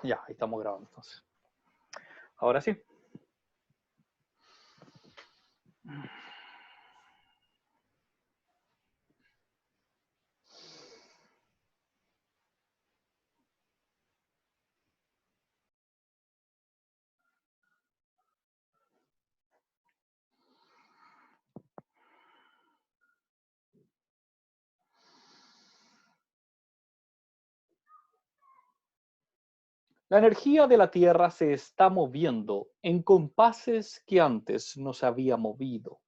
Ya, ahí estamos grabando entonces. Ahora sí. La energía de la Tierra se está moviendo en compases que antes no se había movido.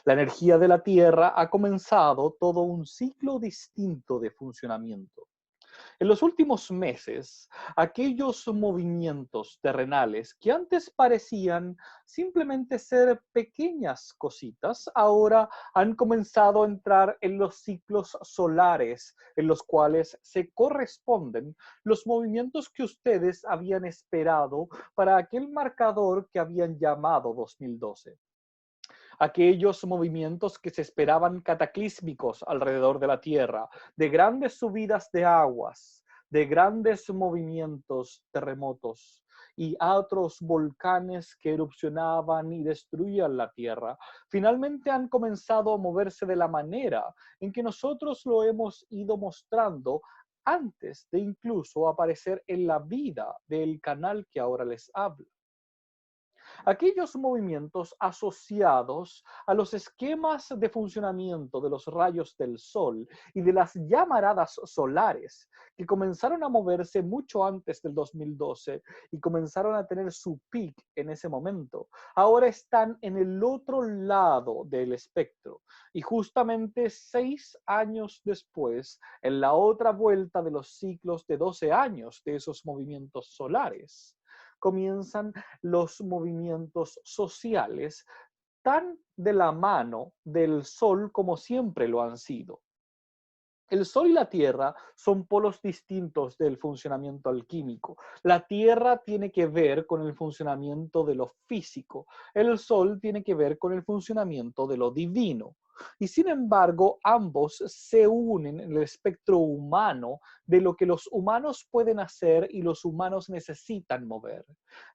La energía de la Tierra ha comenzado todo un ciclo distinto de funcionamiento. En los últimos meses, aquellos movimientos terrenales que antes parecían simplemente ser pequeñas cositas, ahora han comenzado a entrar en los ciclos solares en los cuales se corresponden los movimientos que ustedes habían esperado para aquel marcador que habían llamado 2012. Aquellos movimientos que se esperaban cataclísmicos alrededor de la Tierra, de grandes subidas de aguas, de grandes movimientos, terremotos y otros volcanes que erupcionaban y destruían la Tierra, finalmente han comenzado a moverse de la manera en que nosotros lo hemos ido mostrando antes de incluso aparecer en la vida del canal que ahora les habla. Aquellos movimientos asociados a los esquemas de funcionamiento de los rayos del Sol y de las llamaradas solares, que comenzaron a moverse mucho antes del 2012 y comenzaron a tener su peak en ese momento, ahora están en el otro lado del espectro. Y justamente 6 años después, en la otra vuelta de los ciclos de 12 años de esos movimientos solares, comienzan los movimientos sociales tan de la mano del Sol como siempre lo han sido. El Sol y la Tierra son polos distintos del funcionamiento alquímico. La Tierra tiene que ver con el funcionamiento de lo físico. El Sol tiene que ver con el funcionamiento de lo divino. Y sin embargo, ambos se unen en el espectro humano de lo que los humanos pueden hacer y los humanos necesitan mover.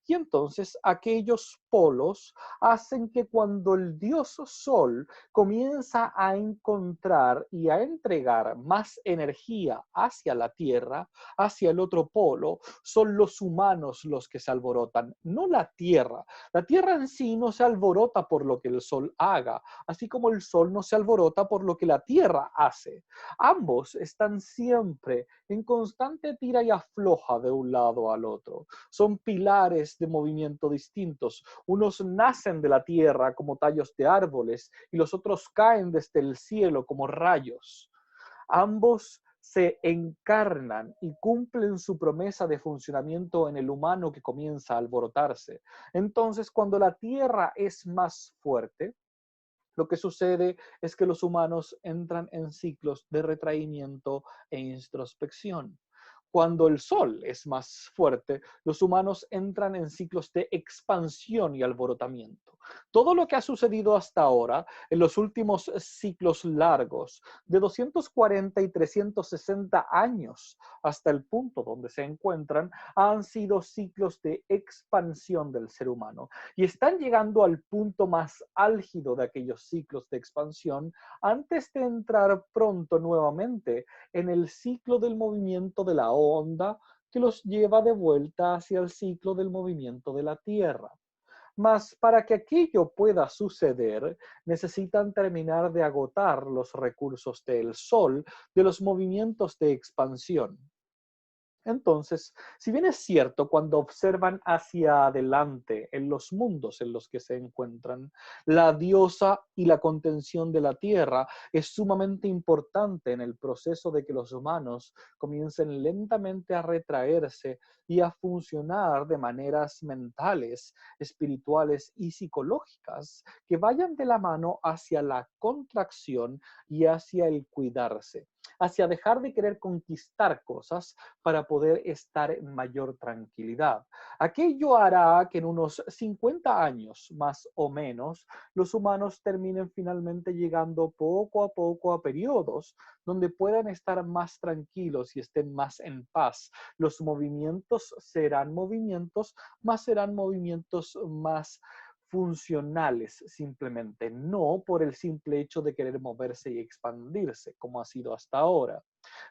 Y entonces aquellos polos hacen que cuando el dios Sol comienza a encontrar y a entregar más energía hacia la Tierra, hacia el otro polo, son los humanos los que se alborotan, no la Tierra. La Tierra en sí no se alborota por lo que el Sol haga, así como el Sol no se alborota por lo que la Tierra hace. Ambos están siempre en constante tira y afloja de un lado al otro. Son pilares de movimiento distintos. Unos nacen de la Tierra como tallos de árboles y los otros caen desde el cielo como rayos. Ambos se encarnan y cumplen su promesa de funcionamiento en el humano que comienza a alborotarse. Entonces, cuando la Tierra es más fuerte, lo que sucede es que los humanos entran en ciclos de retraimiento e introspección. Cuando el Sol es más fuerte, los humanos entran en ciclos de expansión y alborotamiento. Todo lo que ha sucedido hasta ahora, en los últimos ciclos largos, de 240 y 360 años hasta el punto donde se encuentran, han sido ciclos de expansión del ser humano y están llegando al punto más álgido de aquellos ciclos de expansión antes de entrar pronto nuevamente en el ciclo del movimiento de la onda que los lleva de vuelta hacia el ciclo del movimiento de la Tierra. Mas para que aquello pueda suceder, necesitan terminar de agotar los recursos del Sol de los movimientos de expansión. Entonces, si bien es cierto, cuando observan hacia adelante en los mundos en los que se encuentran, la diosa y la contención de la tierra es sumamente importante en el proceso de que los humanos comiencen lentamente a retraerse y a funcionar de maneras mentales, espirituales y psicológicas que vayan de la mano hacia la contracción y hacia el cuidarse. hacia dejar de querer conquistar cosas para poder estar en mayor tranquilidad. Aquello hará que en unos 50 años más o menos los humanos terminen finalmente llegando poco a poco a periodos donde puedan estar más tranquilos y estén más en paz. Los movimientos serán movimientos más funcionales simplemente, no por el simple hecho de querer moverse y expandirse como ha sido hasta ahora.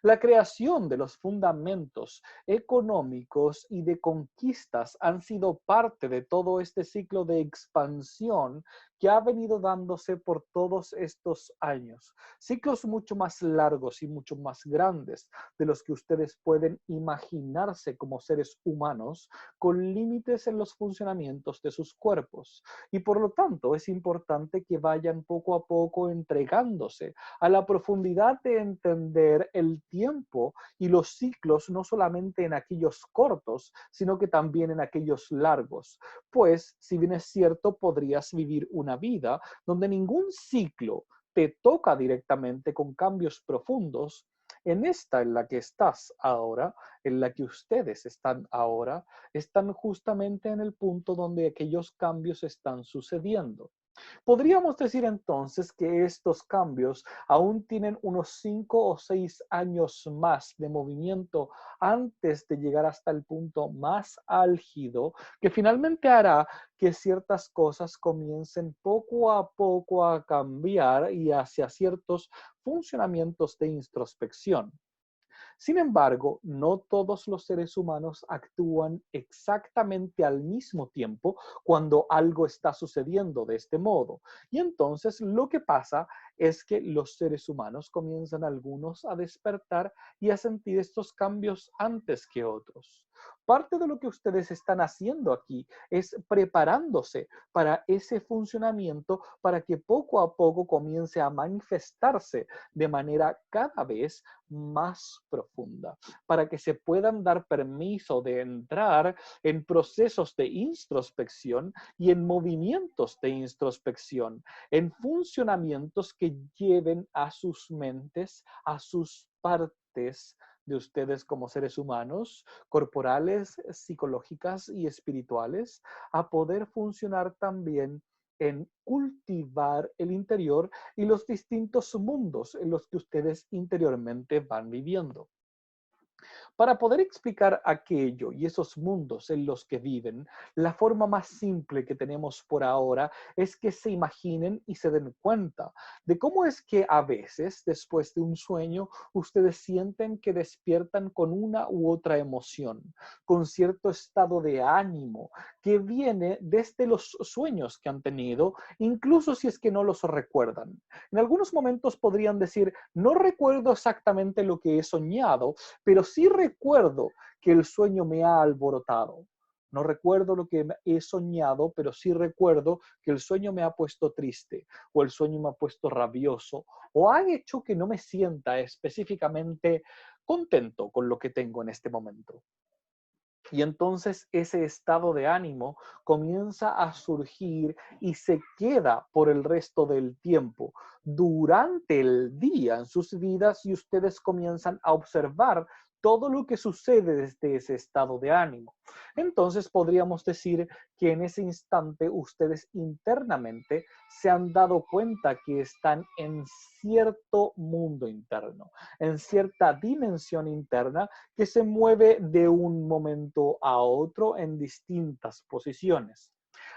La creación de los fundamentos económicos y de conquistas han sido parte de todo este ciclo de expansión que ha venido dándose por todos estos años. Ciclos mucho más largos y mucho más grandes de los que ustedes pueden imaginarse como seres humanos, con límites en los funcionamientos de sus cuerpos. Y por lo tanto es importante que vayan poco a poco entregándose a la profundidad de entender el tiempo y los ciclos, no solamente en aquellos cortos, sino que también en aquellos largos. Pues, si bien es cierto, podrías vivir una vida donde ningún ciclo te toca directamente con cambios profundos. En esta en la que estás ahora, en la que ustedes están ahora, están justamente en el punto donde aquellos cambios están sucediendo. Podríamos decir entonces que estos cambios aún tienen unos 5 o 6 años más de movimiento antes de llegar hasta el punto más álgido que finalmente hará que ciertas cosas comiencen poco a poco a cambiar y hacia ciertos funcionamientos de introspección. Sin embargo, no todos los seres humanos actúan exactamente al mismo tiempo cuando algo está sucediendo de este modo. Y entonces lo que pasa es que los seres humanos comienzan algunos a despertar y a sentir estos cambios antes que otros. Parte de lo que ustedes están haciendo aquí es preparándose para ese funcionamiento para que poco a poco comience a manifestarse de manera cada vez más profunda, para que se puedan dar permiso de entrar en procesos de introspección y en movimientos de introspección, en funcionamientos que lleven a sus mentes, a sus partes de ustedes como seres humanos, corporales, psicológicas y espirituales, a poder funcionar también en cultivar el interior y los distintos mundos en los que ustedes interiormente van viviendo. Para poder explicar aquello y esos mundos en los que viven, la forma más simple que tenemos por ahora es que se imaginen y se den cuenta de cómo es que a veces, después de un sueño, ustedes sienten que despiertan con una u otra emoción, con cierto estado de ánimo que viene desde los sueños que han tenido, incluso si es que no los recuerdan. En algunos momentos podrían decir, no recuerdo exactamente lo que he soñado, pero sí recuerdo que el sueño me ha alborotado. No recuerdo lo que he soñado, pero sí recuerdo que el sueño me ha puesto triste, o el sueño me ha puesto rabioso, o ha hecho que no me sienta específicamente contento con lo que tengo en este momento. Y entonces ese estado de ánimo comienza a surgir y se queda por el resto del tiempo durante el día en sus vidas, y ustedes comienzan a observar todo lo que sucede desde ese estado de ánimo. Entonces podríamos decir que en ese instante ustedes internamente se han dado cuenta que están en cierto mundo interno, en cierta dimensión interna que se mueve de un momento a otro en distintas posiciones.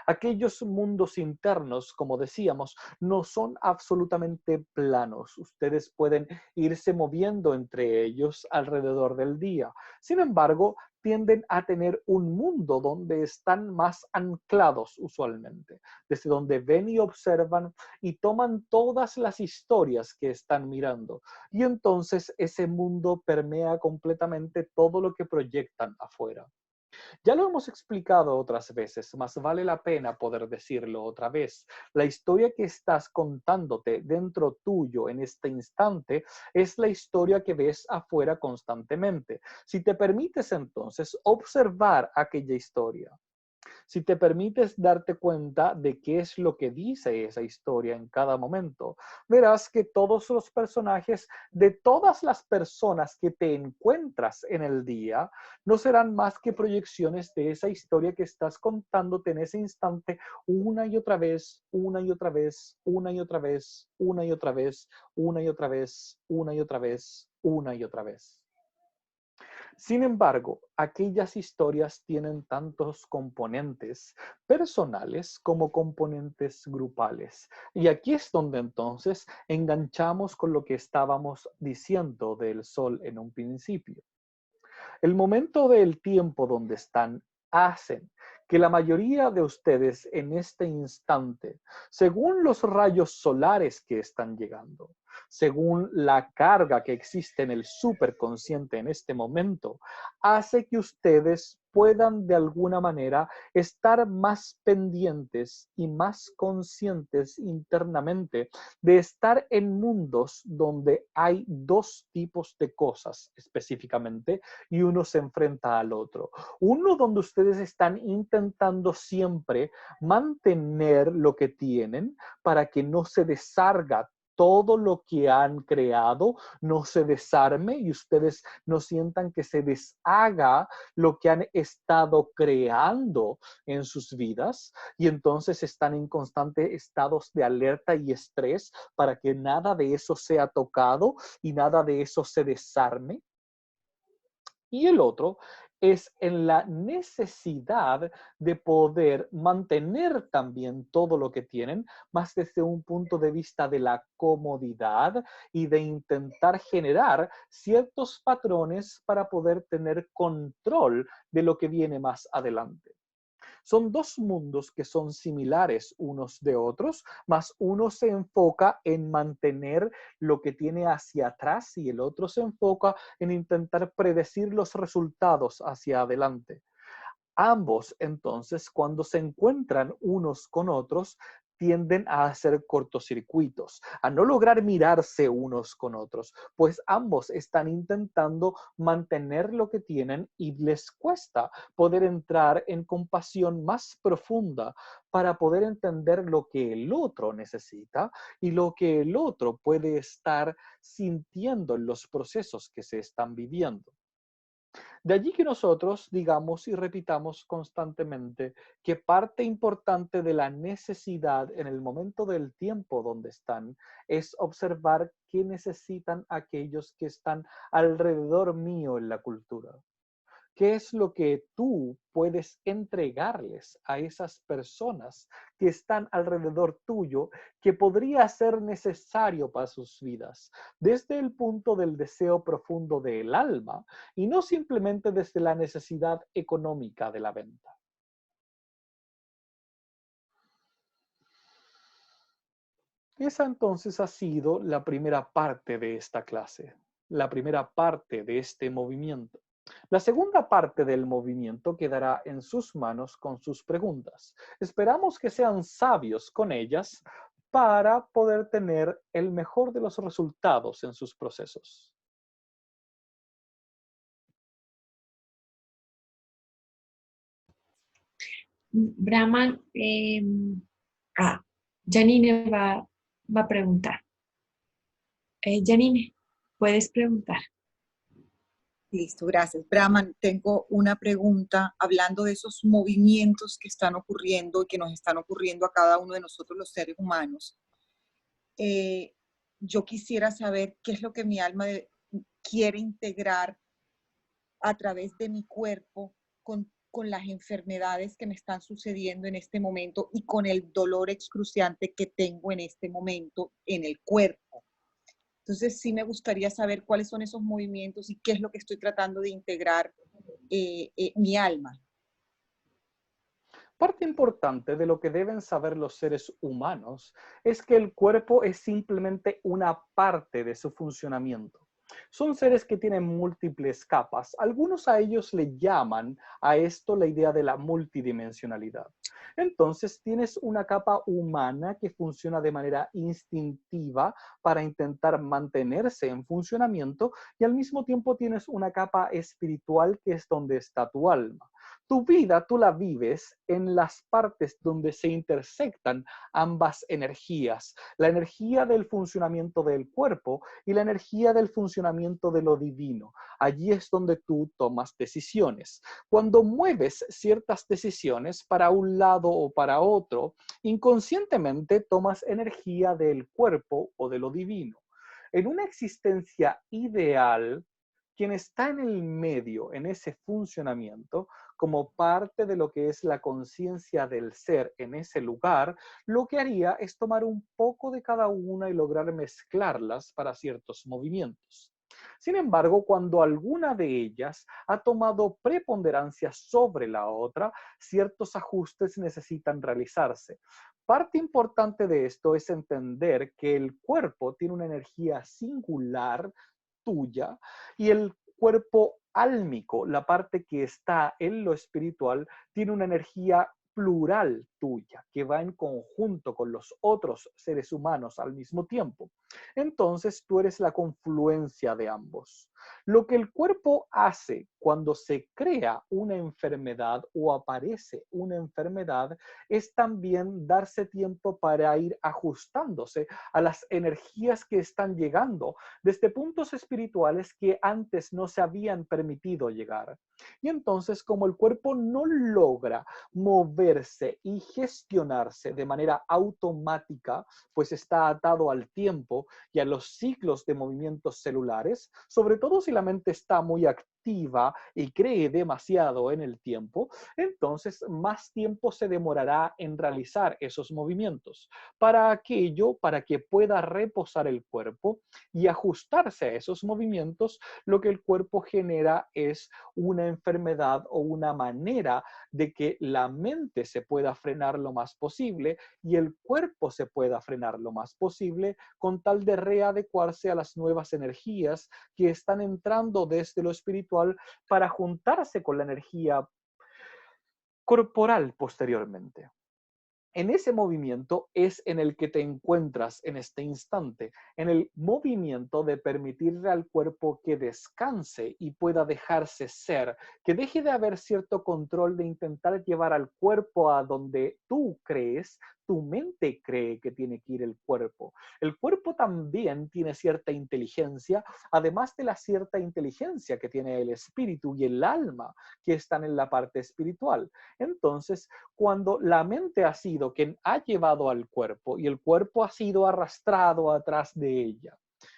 Aquellos mundos internos, como decíamos, no son absolutamente planos. Ustedes pueden irse moviendo entre ellos alrededor del día. Sin embargo, tienden a tener un mundo donde están más anclados usualmente, desde donde ven y observan y toman todas las historias que están mirando. Y entonces ese mundo permea completamente todo lo que proyectan afuera. Ya lo hemos explicado otras veces, más vale la pena poder decirlo otra vez. La historia que estás contándote dentro tuyo en este instante es la historia que ves afuera constantemente. Si te permites entonces observar aquella historia, si te permites darte cuenta de qué es lo que dice esa historia en cada momento, verás que todos los personajes de todas las personas que te encuentras en el día no serán más que proyecciones de esa historia que estás contándote en ese instante una y otra vez, una y otra vez, una y otra vez, una y otra vez, una y otra vez, una y otra vez, una y otra vez. Sin embargo, aquellas historias tienen tantos componentes personales como componentes grupales. Y aquí es donde entonces enganchamos con lo que estábamos diciendo del sol en un principio. El momento del tiempo donde están hacen que la mayoría de ustedes en este instante, según los rayos solares que están llegando, según la carga que existe en el superconsciente en este momento, hace que ustedes puedan de alguna manera estar más pendientes y más conscientes internamente de estar en mundos donde hay dos tipos de cosas específicamente y uno se enfrenta al otro. Uno donde ustedes están intentando siempre mantener lo que tienen para que no se desarga todo lo que han creado, no se desarme y ustedes no sientan que se deshaga lo que han estado creando en sus vidas y entonces están en constantes estados de alerta y estrés para que nada de eso sea tocado y nada de eso se desarme. Y el otro es en la necesidad de poder mantener también todo lo que tienen, más desde un punto de vista de la comodidad y de intentar generar ciertos patrones para poder tener control de lo que viene más adelante. Son dos mundos que son similares unos de otros, mas uno se enfoca en mantener lo que tiene hacia atrás y el otro se enfoca en intentar predecir los resultados hacia adelante. Ambos, entonces, cuando se encuentran unos con otros, tienden a hacer cortocircuitos, a no lograr mirarse unos con otros, pues ambos están intentando mantener lo que tienen y les cuesta poder entrar en compasión más profunda para poder entender lo que el otro necesita y lo que el otro puede estar sintiendo en los procesos que se están viviendo. De allí que nosotros digamos y repitamos constantemente que parte importante de la necesidad en el momento del tiempo donde están es observar qué necesitan aquellos que están alrededor mío en la cultura. ¿Qué es lo que tú puedes entregarles a esas personas que están alrededor tuyo que podría ser necesario para sus vidas? Desde el punto del deseo profundo del alma y no simplemente desde la necesidad económica de la venta. Esa entonces ha sido la primera parte de esta clase, la primera parte de este movimiento. La segunda parte del movimiento quedará en sus manos con sus preguntas. Esperamos que sean sabios con ellas para poder tener el mejor de los resultados en sus procesos. Brahman, Janine va a preguntar. Janine, puedes preguntar. Listo, gracias. Brahman, tengo una pregunta hablando de esos movimientos que están ocurriendo y que nos están ocurriendo a cada uno de nosotros los seres humanos. Yo quisiera saber qué es lo que mi alma quiere integrar a través de mi cuerpo con las enfermedades que me están sucediendo en este momento y con el dolor excruciante que tengo en este momento en el cuerpo. Entonces sí me gustaría saber cuáles son esos movimientos y qué es lo que estoy tratando de integrar mi alma. Parte importante de lo que deben saber los seres humanos es que el cuerpo es simplemente una parte de su funcionamiento. Son seres que tienen múltiples capas. Algunos a ellos le llaman a esto la idea de la multidimensionalidad. Entonces tienes una capa humana que funciona de manera instintiva para intentar mantenerse en funcionamiento y al mismo tiempo tienes una capa espiritual que es donde está tu alma. Tu vida tú la vives en las partes donde se intersectan ambas energías, la energía del funcionamiento del cuerpo y la energía del funcionamiento de lo divino. Allí es donde tú tomas decisiones. Cuando mueves ciertas decisiones para un lado o para otro, inconscientemente tomas energía del cuerpo o de lo divino. En una existencia ideal, quien está en el medio, en ese funcionamiento, como parte de lo que es la conciencia del ser en ese lugar, lo que haría es tomar un poco de cada una y lograr mezclarlas para ciertos movimientos. Sin embargo, cuando alguna de ellas ha tomado preponderancia sobre la otra, ciertos ajustes necesitan realizarse. Parte importante de esto es entender que el cuerpo tiene una energía singular tuya y el cuerpo álmico, la parte que está en lo espiritual, tiene una energía plural tuya, que va en conjunto con los otros seres humanos al mismo tiempo. Entonces tú eres la confluencia de ambos. Lo que el cuerpo hace cuando se crea una enfermedad o aparece una enfermedad es también darse tiempo para ir ajustándose a las energías que están llegando desde puntos espirituales que antes no se habían permitido llegar. Y entonces, como el cuerpo no logra moverse y gestionarse de manera automática, pues está atado al tiempo y a los ciclos de movimientos celulares, sobre todo si la mente está muy activa y cree demasiado en el tiempo, entonces más tiempo se demorará en realizar esos movimientos. Para que pueda reposar el cuerpo y ajustarse a esos movimientos, lo que el cuerpo genera es una enfermedad o una manera de que la mente se pueda frenar lo más posible y el cuerpo se pueda frenar lo más posible con tal de readecuarse a las nuevas energías que están entrando desde lo espiritual para juntarse con la energía corporal posteriormente. En ese movimiento es en el que te encuentras en este instante, en el movimiento de permitirle al cuerpo que descanse y pueda dejarse ser, que deje de haber cierto control de intentar llevar al cuerpo a donde tú crees, tu mente cree que tiene que ir el cuerpo. El cuerpo también tiene cierta inteligencia, además de la cierta inteligencia que tiene el espíritu y el alma que están en la parte espiritual. Entonces, cuando la mente ha sido quien ha llevado al cuerpo y el cuerpo ha sido arrastrado atrás de ella,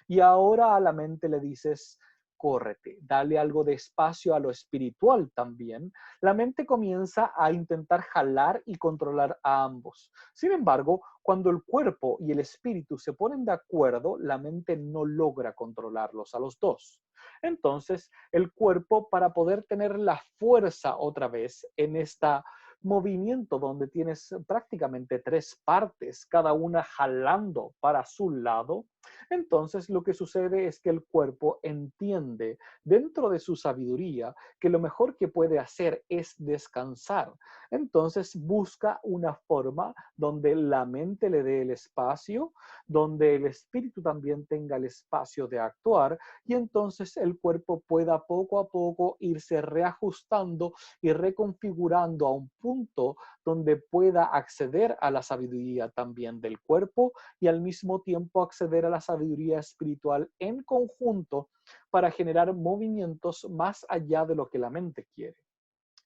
y ahora a la mente le dices, córrete, dale algo de espacio a lo espiritual también, la mente comienza a intentar jalar y controlar a ambos. Sin embargo, cuando el cuerpo y el espíritu se ponen de acuerdo, la mente no logra controlarlos a los dos. Entonces, el cuerpo, para poder tener la fuerza otra vez en esta movimiento donde tienes prácticamente tres partes, cada una jalando para su lado, entonces lo que sucede es que el cuerpo entiende dentro de su sabiduría que lo mejor que puede hacer es descansar. Entonces busca una forma donde la mente le dé el espacio, donde el espíritu también tenga el espacio de actuar y entonces el cuerpo pueda poco a poco irse reajustando y reconfigurando a un punto donde pueda acceder a la sabiduría también del cuerpo y al mismo tiempo acceder a la sabiduría espiritual en conjunto para generar movimientos más allá de lo que la mente quiere.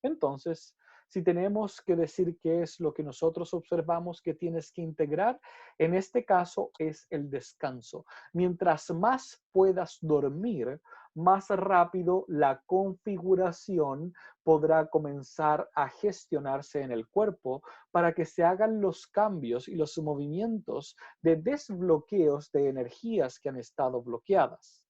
Entonces, si tenemos que decir qué es lo que nosotros observamos que tienes que integrar, en este caso es el descanso. Mientras más puedas dormir, más rápido la configuración podrá comenzar a gestionarse en el cuerpo para que se hagan los cambios y los movimientos de desbloqueos de energías que han estado bloqueadas.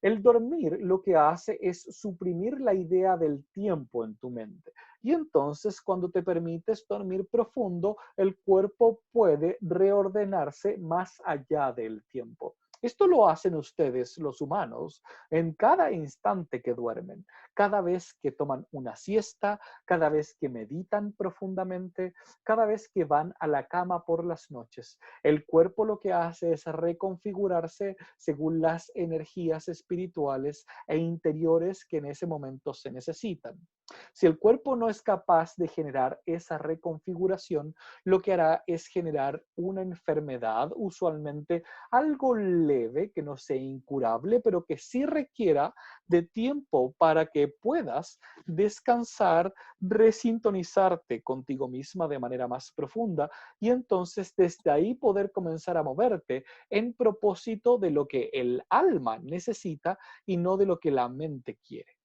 El dormir lo que hace es suprimir la idea del tiempo en tu mente. Y entonces, cuando te permites dormir profundo, el cuerpo puede reordenarse más allá del tiempo. Esto lo hacen ustedes, los humanos, en cada instante que duermen, cada vez que toman una siesta, cada vez que meditan profundamente, cada vez que van a la cama por las noches. El cuerpo lo que hace es reconfigurarse según las energías espirituales e interiores que en ese momento se necesitan. Si el cuerpo no es capaz de generar esa reconfiguración, lo que hará es generar una enfermedad, usualmente algo leve, que no sea incurable, pero que sí requiera de tiempo para que puedas descansar, resintonizarte contigo misma de manera más profunda y entonces desde ahí poder comenzar a moverte en propósito de lo que el alma necesita y no de lo que la mente quiere.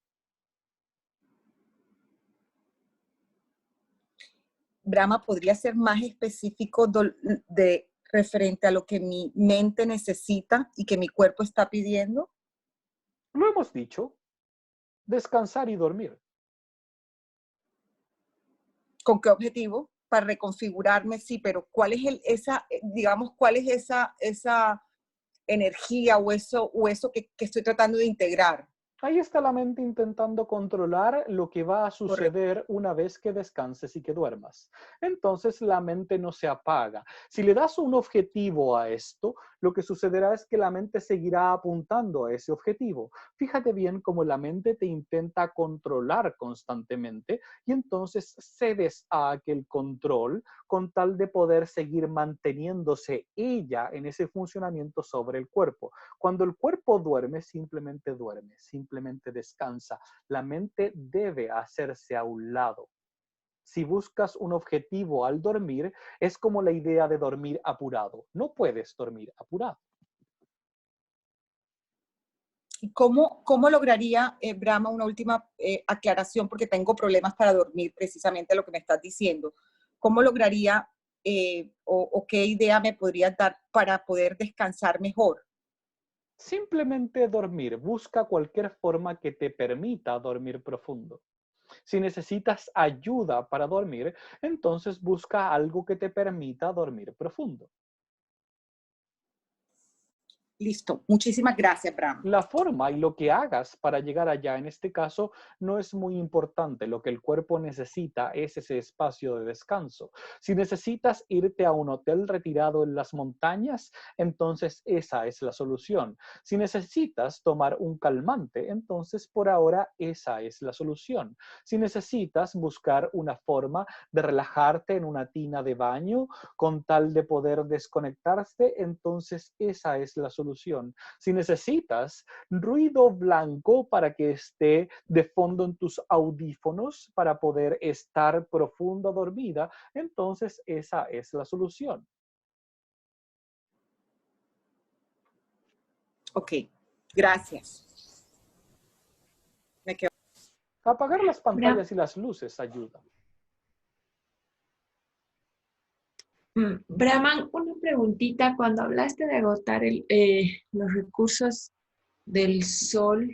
Brahma, ¿podría ser más específico de referente a lo que mi mente necesita y que mi cuerpo está pidiendo? Lo hemos dicho, descansar y dormir. ¿Con qué objetivo? Para reconfigurarme, sí, pero ¿cuál es digamos, cuál es esa energía o eso que estoy tratando de integrar? Ahí está la mente intentando controlar lo que va a Correcto. suceder una vez que descanses y que duermas. Entonces la mente no se apaga. Si le das un objetivo a esto, lo que sucederá es que la mente seguirá apuntando a ese objetivo. Fíjate bien cómo la mente te intenta controlar constantemente y entonces cedes a aquel control con tal de poder seguir manteniéndose ella en ese funcionamiento sobre el cuerpo. Cuando el cuerpo duerme, simplemente descansa. La mente debe hacerse a un lado. Si buscas un objetivo al dormir, es como la idea de dormir apurado. No puedes dormir apurado. ¿Y cómo lograría, Brahma, una última aclaración? Porque tengo problemas para dormir, precisamente lo que me estás diciendo. ¿Cómo lograría o qué idea me podrías dar para poder descansar mejor? Simplemente dormir. Busca cualquier forma que te permita dormir profundo. Si necesitas ayuda para dormir, entonces busca algo que te permita dormir profundo. Listo. Muchísimas gracias, Brahma. La forma y lo que hagas para llegar allá, en este caso, no es muy importante. Lo que el cuerpo necesita es ese espacio de descanso. Si necesitas irte a un hotel retirado en las montañas, entonces esa es la solución. Si necesitas tomar un calmante, entonces por ahora esa es la solución. Si necesitas buscar una forma de relajarte en una tina de baño con tal de poder desconectarte, entonces esa es la solución. Si necesitas ruido blanco para que esté de fondo en tus audífonos para poder estar profunda dormida, entonces esa es la solución. Ok, gracias. Me quedo. Apagar las Bra- pantallas y las luces ayuda. Brahman, una preguntita. Cuando hablaste de agotar los recursos del sol,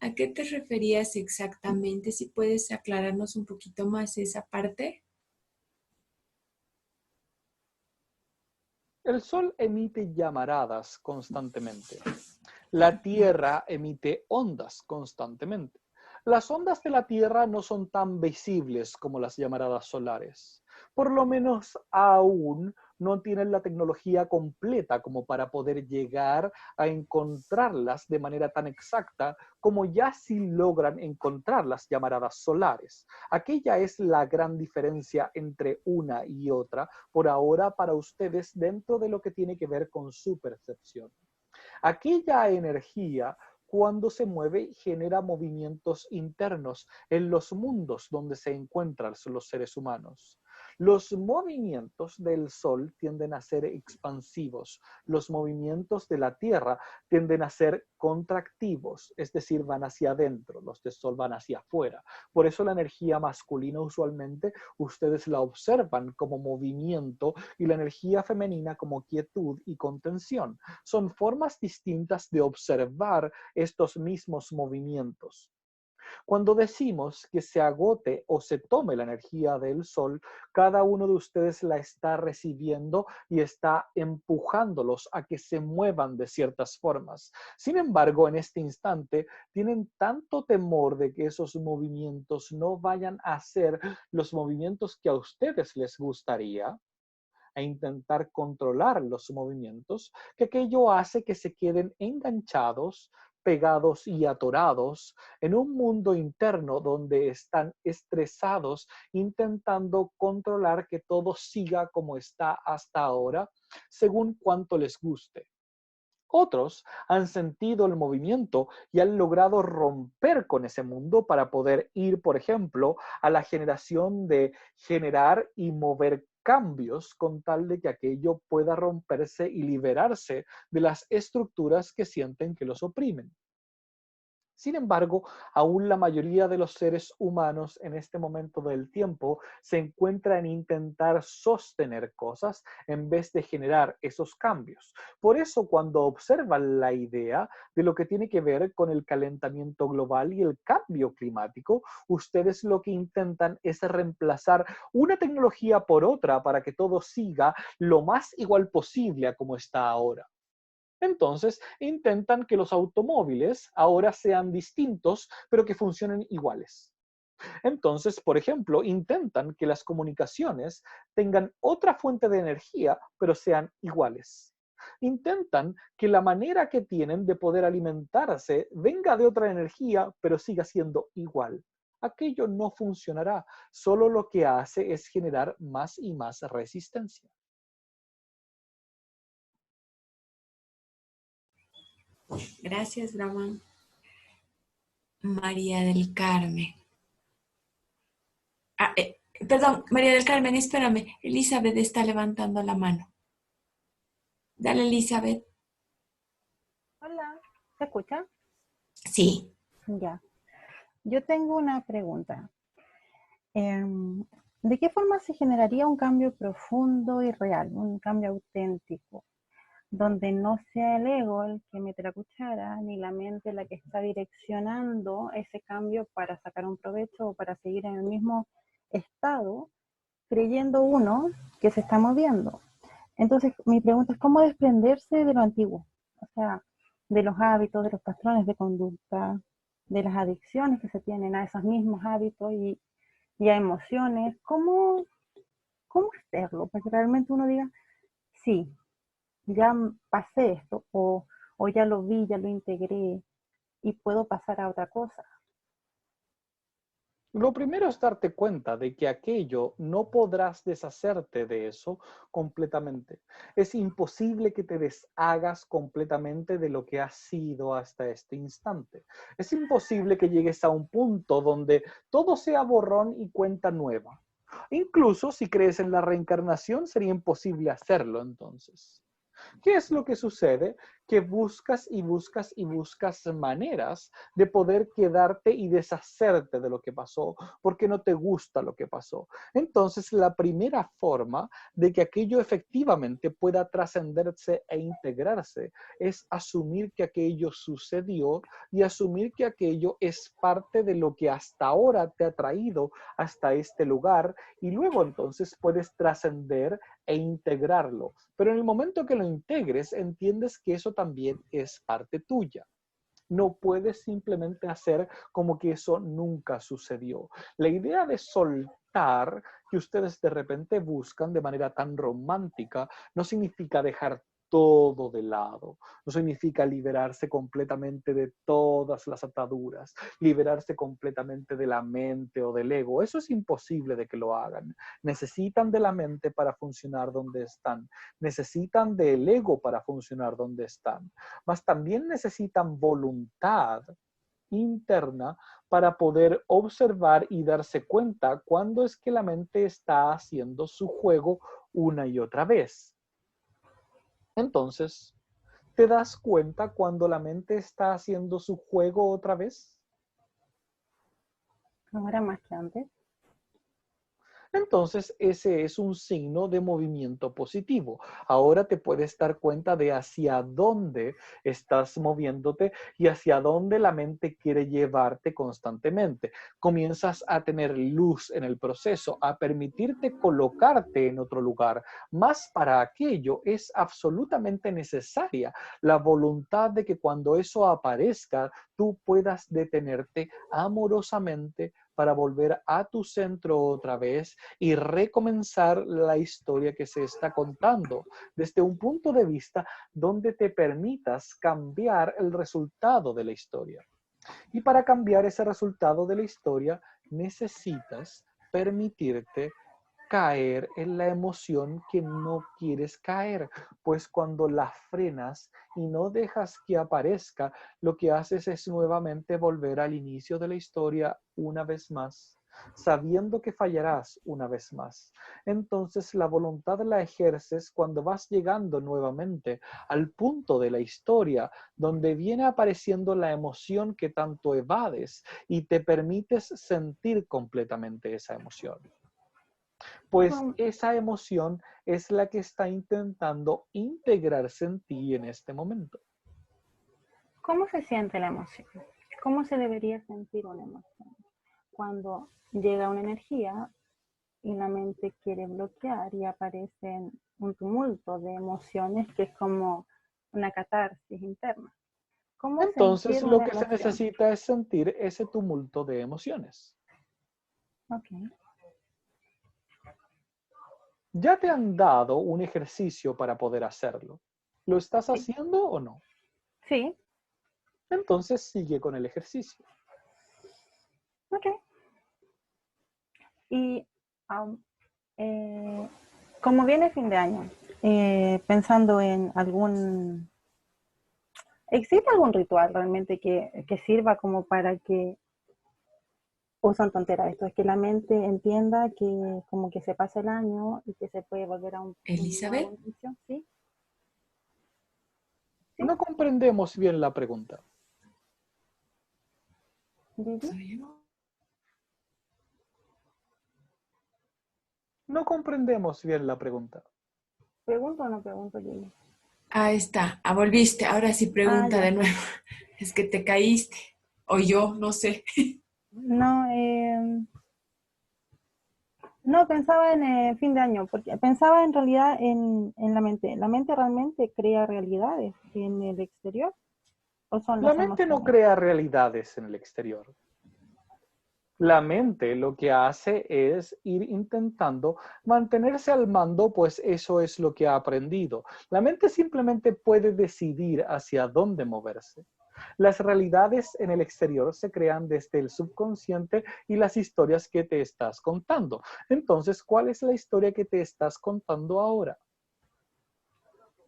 ¿a qué te referías exactamente? Si puedes aclararnos un poquito más esa parte. El sol emite llamaradas constantemente. La Tierra emite ondas constantemente. Las ondas de la Tierra no son tan visibles como las llamaradas solares. Por lo menos aún no tienen la tecnología completa como para poder llegar a encontrarlas de manera tan exacta como ya sí logran encontrar las llamaradas solares. Aquella es la gran diferencia entre una y otra por ahora para ustedes dentro de lo que tiene que ver con su percepción. Aquella energía, cuando se mueve, genera movimientos internos en los mundos donde se encuentran los seres humanos. Los movimientos del Sol tienden a ser expansivos. Los movimientos de la Tierra tienden a ser contractivos, es decir, van hacia adentro. Los del Sol van hacia afuera. Por eso la energía masculina usualmente ustedes la observan como movimiento y la energía femenina como quietud y contención. Son formas distintas de observar estos mismos movimientos. Cuando decimos que se agote o se tome la energía del sol, cada uno de ustedes la está recibiendo y está empujándolos a que se muevan de ciertas formas. Sin embargo, en este instante tienen tanto temor de que esos movimientos no vayan a ser los movimientos que a ustedes les gustaría, a intentar controlar los movimientos, que aquello hace que se queden enganchados, pegados y atorados en un mundo interno donde están estresados intentando controlar que todo siga como está hasta ahora, según cuanto les guste. Otros han sentido el movimiento y han logrado romper con ese mundo para poder ir, por ejemplo, a la generación de generar y mover cambios con tal de que aquello pueda romperse y liberarse de las estructuras que sienten que los oprimen. Sin embargo, aún la mayoría de los seres humanos en este momento del tiempo se encuentra en intentar sostener cosas en vez de generar esos cambios. Por eso, cuando observan la idea de lo que tiene que ver con el calentamiento global y el cambio climático, ustedes lo que intentan es reemplazar una tecnología por otra para que todo siga lo más igual posible a como está ahora. Entonces, intentan que los automóviles ahora sean distintos, pero que funcionen iguales. Entonces, por ejemplo, intentan que las comunicaciones tengan otra fuente de energía, pero sean iguales. Intentan que la manera que tienen de poder alimentarse venga de otra energía, pero siga siendo igual. Aquello no funcionará, solo lo que hace es generar más y más resistencia. Gracias, Brahman. María del Carmen. Perdón, María del Carmen, espérame. Elizabeth está levantando la mano. Dale, Elizabeth. Hola, ¿se escucha? Sí. Ya. Yo tengo una pregunta. ¿De qué forma se generaría un cambio profundo y real, un cambio auténtico, donde no sea el ego el que mete la cuchara, ni la mente la que está direccionando ese cambio para sacar un provecho o para seguir en el mismo estado, creyendo uno que se está moviendo? Entonces, mi pregunta es, ¿cómo desprenderse de lo antiguo? O sea, de los hábitos, de los patrones de conducta, de las adicciones que se tienen a esos mismos hábitos y a emociones. ¿Cómo hacerlo? Para que realmente uno diga, sí, ya pasé esto, o ya lo vi, ya lo integré, y puedo pasar a otra cosa. Lo primero es darte cuenta de que aquello no podrás deshacerte de eso completamente. Es imposible que te deshagas completamente de lo que has sido hasta este instante. Es imposible que llegues a un punto donde todo sea borrón y cuenta nueva. Incluso si crees en la reencarnación, sería imposible hacerlo entonces. ¿Qué es lo que sucede? Que buscas y buscas y buscas maneras de poder quedarte y deshacerte de lo que pasó, porque no te gusta lo que pasó. Entonces, la primera forma de que aquello efectivamente pueda trascenderse e integrarse es asumir que aquello sucedió y asumir que aquello es parte de lo que hasta ahora te ha traído hasta este lugar y luego entonces puedes trascender e integrarlo. Pero en el momento que lo integres, entiendes que eso también es parte tuya. No puedes simplemente hacer como que eso nunca sucedió. La idea de soltar que ustedes de repente buscan de manera tan romántica no significa dejar todo de lado, no significa liberarse completamente de todas las ataduras, liberarse completamente de la mente o del ego. Eso es imposible de que lo hagan. Necesitan de la mente para funcionar donde están, necesitan del ego para funcionar donde están, mas también necesitan voluntad interna para poder observar y darse cuenta cuándo es que la mente está haciendo su juego una y otra vez. Entonces, ¿te das cuenta cuando la mente está haciendo su juego otra vez? Ahora más que antes. Entonces, ese es un signo de movimiento positivo. Ahora te puedes dar cuenta de hacia dónde estás moviéndote y hacia dónde la mente quiere llevarte constantemente. Comienzas a tener luz en el proceso, a permitirte colocarte en otro lugar. Más para aquello es absolutamente necesaria la voluntad de que cuando eso aparezca, tú puedas detenerte amorosamente para volver a tu centro otra vez y recomenzar la historia que se está contando desde un punto de vista donde te permitas cambiar el resultado de la historia. Y para cambiar ese resultado de la historia, necesitas permitirte caer en la emoción que no quieres caer, pues cuando la frenas y no dejas que aparezca, lo que haces es nuevamente volver al inicio de la historia una vez más, sabiendo que fallarás una vez más. Entonces la voluntad la ejerces cuando vas llegando nuevamente al punto de la historia donde viene apareciendo la emoción que tanto evades y te permites sentir completamente esa emoción. Pues esa emoción es la que está intentando integrarse en ti en este momento. ¿Cómo se siente la emoción? ¿Cómo se debería sentir una emoción? Cuando llega una energía y la mente quiere bloquear y aparece un tumulto de emociones que es como una catarsis interna. ¿Cómo Entonces sentir lo una que se emoción? necesita es sentir ese tumulto de emociones. Ok. Ya te han dado un ejercicio para poder hacerlo. ¿Lo estás Sí. haciendo o no? Sí. Entonces sigue con el ejercicio. Ok. Y como viene fin de año, pensando en ¿existe algún ritual realmente que sirva como para que, o son tonteras esto, es que la mente entienda que como que se pasa el año y que se puede volver a un nuevo Elizabeth. inicio? ¿Sí? ¿Sí? No comprendemos bien la pregunta. ¿Gigi? ¿Soy yo? No comprendemos bien la pregunta. ¿Pregunto o no pregunto, Gigi? Ahí está. Ah, volviste. Ahora sí pregunta Ya. de nuevo. Es que te caíste. O yo, no sé. No, no, pensaba en fin de año, porque pensaba en realidad en la mente. ¿La mente realmente crea realidades en el exterior o son La las mente no emociones? crea realidades en el exterior. La mente lo que hace es ir intentando mantenerse al mando, pues eso es lo que ha aprendido. La mente simplemente puede decidir hacia dónde moverse. Las realidades en el exterior se crean desde el subconsciente y las historias que te estás contando. Entonces, ¿cuál es la historia que te estás contando ahora?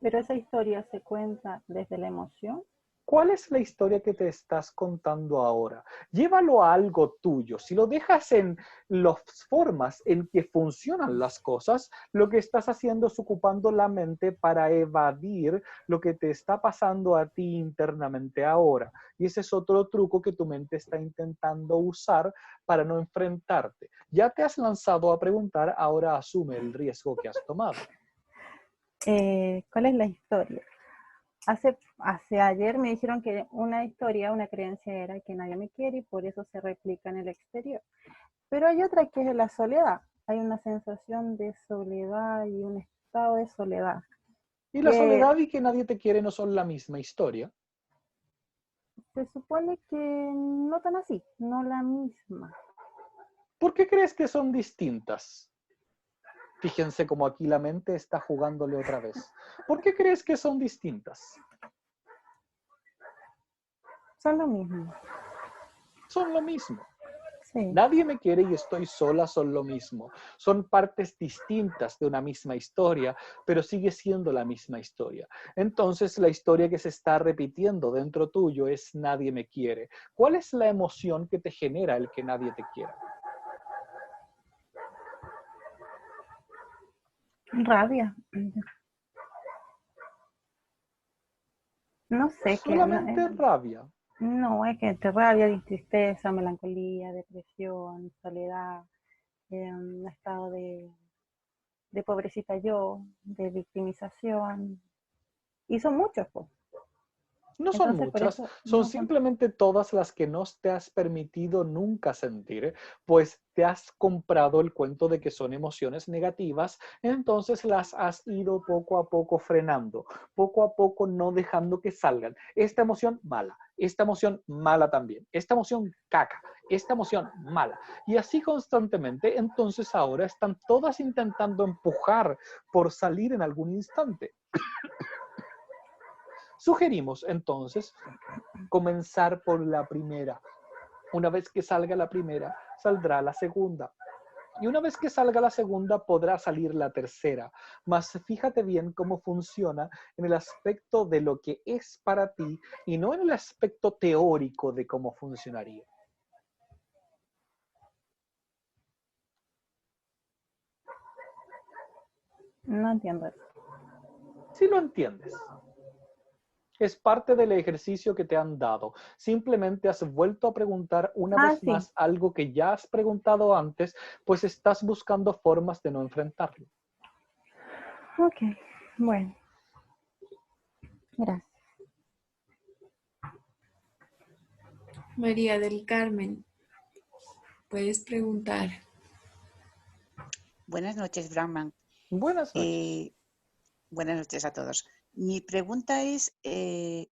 Pero esa historia se cuenta desde la emoción. ¿Cuál es la historia que te estás contando ahora? Llévalo a algo tuyo. Si lo dejas en las formas en que funcionan las cosas, lo que estás haciendo es ocupando la mente para evadir lo que te está pasando a ti internamente ahora. Y ese es otro truco que tu mente está intentando usar para no enfrentarte. Ya te has lanzado a preguntar, ahora asume el riesgo que has tomado. ¿Cuál es la historia? Hace ayer me dijeron que una historia, una creencia era que nadie me quiere y por eso se replica en el exterior. Pero hay otra que es la soledad. Hay una sensación de soledad y un estado de soledad. Y la Que soledad y que nadie te quiere no son la misma historia. se supone que no tan así, no la misma. ¿Por qué crees que son distintas? Fíjense cómo aquí la mente está jugándole otra vez. ¿Por qué crees que son distintas? Son lo mismo. Son lo mismo. Sí. Nadie me quiere y estoy sola son lo mismo. Son partes distintas de una misma historia, pero sigue siendo la misma historia. Entonces, la historia que se está repitiendo dentro tuyo es nadie me quiere. ¿Cuál es la emoción que te genera el que nadie te quiera? Rabia. No sé qué. Solamente rabia. No, es que entre rabia, tristeza, melancolía, depresión, soledad, un estado de pobrecita yo, de victimización. Y son muchos, pues. No son Entonces, por muchas, eso son no son. simplemente todas las que no te has permitido nunca sentir, pues te has comprado el cuento de que son emociones negativas, entonces las has ido poco a poco frenando, poco a poco no dejando que salgan. Esta emoción mala también, esta emoción caca, esta emoción mala. Y así constantemente, entonces ahora están todas intentando empujar por salir en algún instante. Sugerimos entonces comenzar por la primera. Una vez que salga la primera, saldrá la segunda. Y una vez que salga la segunda, podrá salir la tercera. Mas fíjate bien cómo funciona en el aspecto de lo que es para ti y no en el aspecto teórico de cómo funcionaría. No entiendo eso. Si lo entiendes. Es parte del ejercicio que te han dado. Simplemente has vuelto a preguntar una vez Sí. más algo que ya has preguntado antes, pues estás buscando formas de no enfrentarlo. Ok, bueno. Gracias. María del Carmen, puedes preguntar. Buenas noches, Brahman. Buenas noches. Buenas noches a todos. Mi pregunta es, ¿qué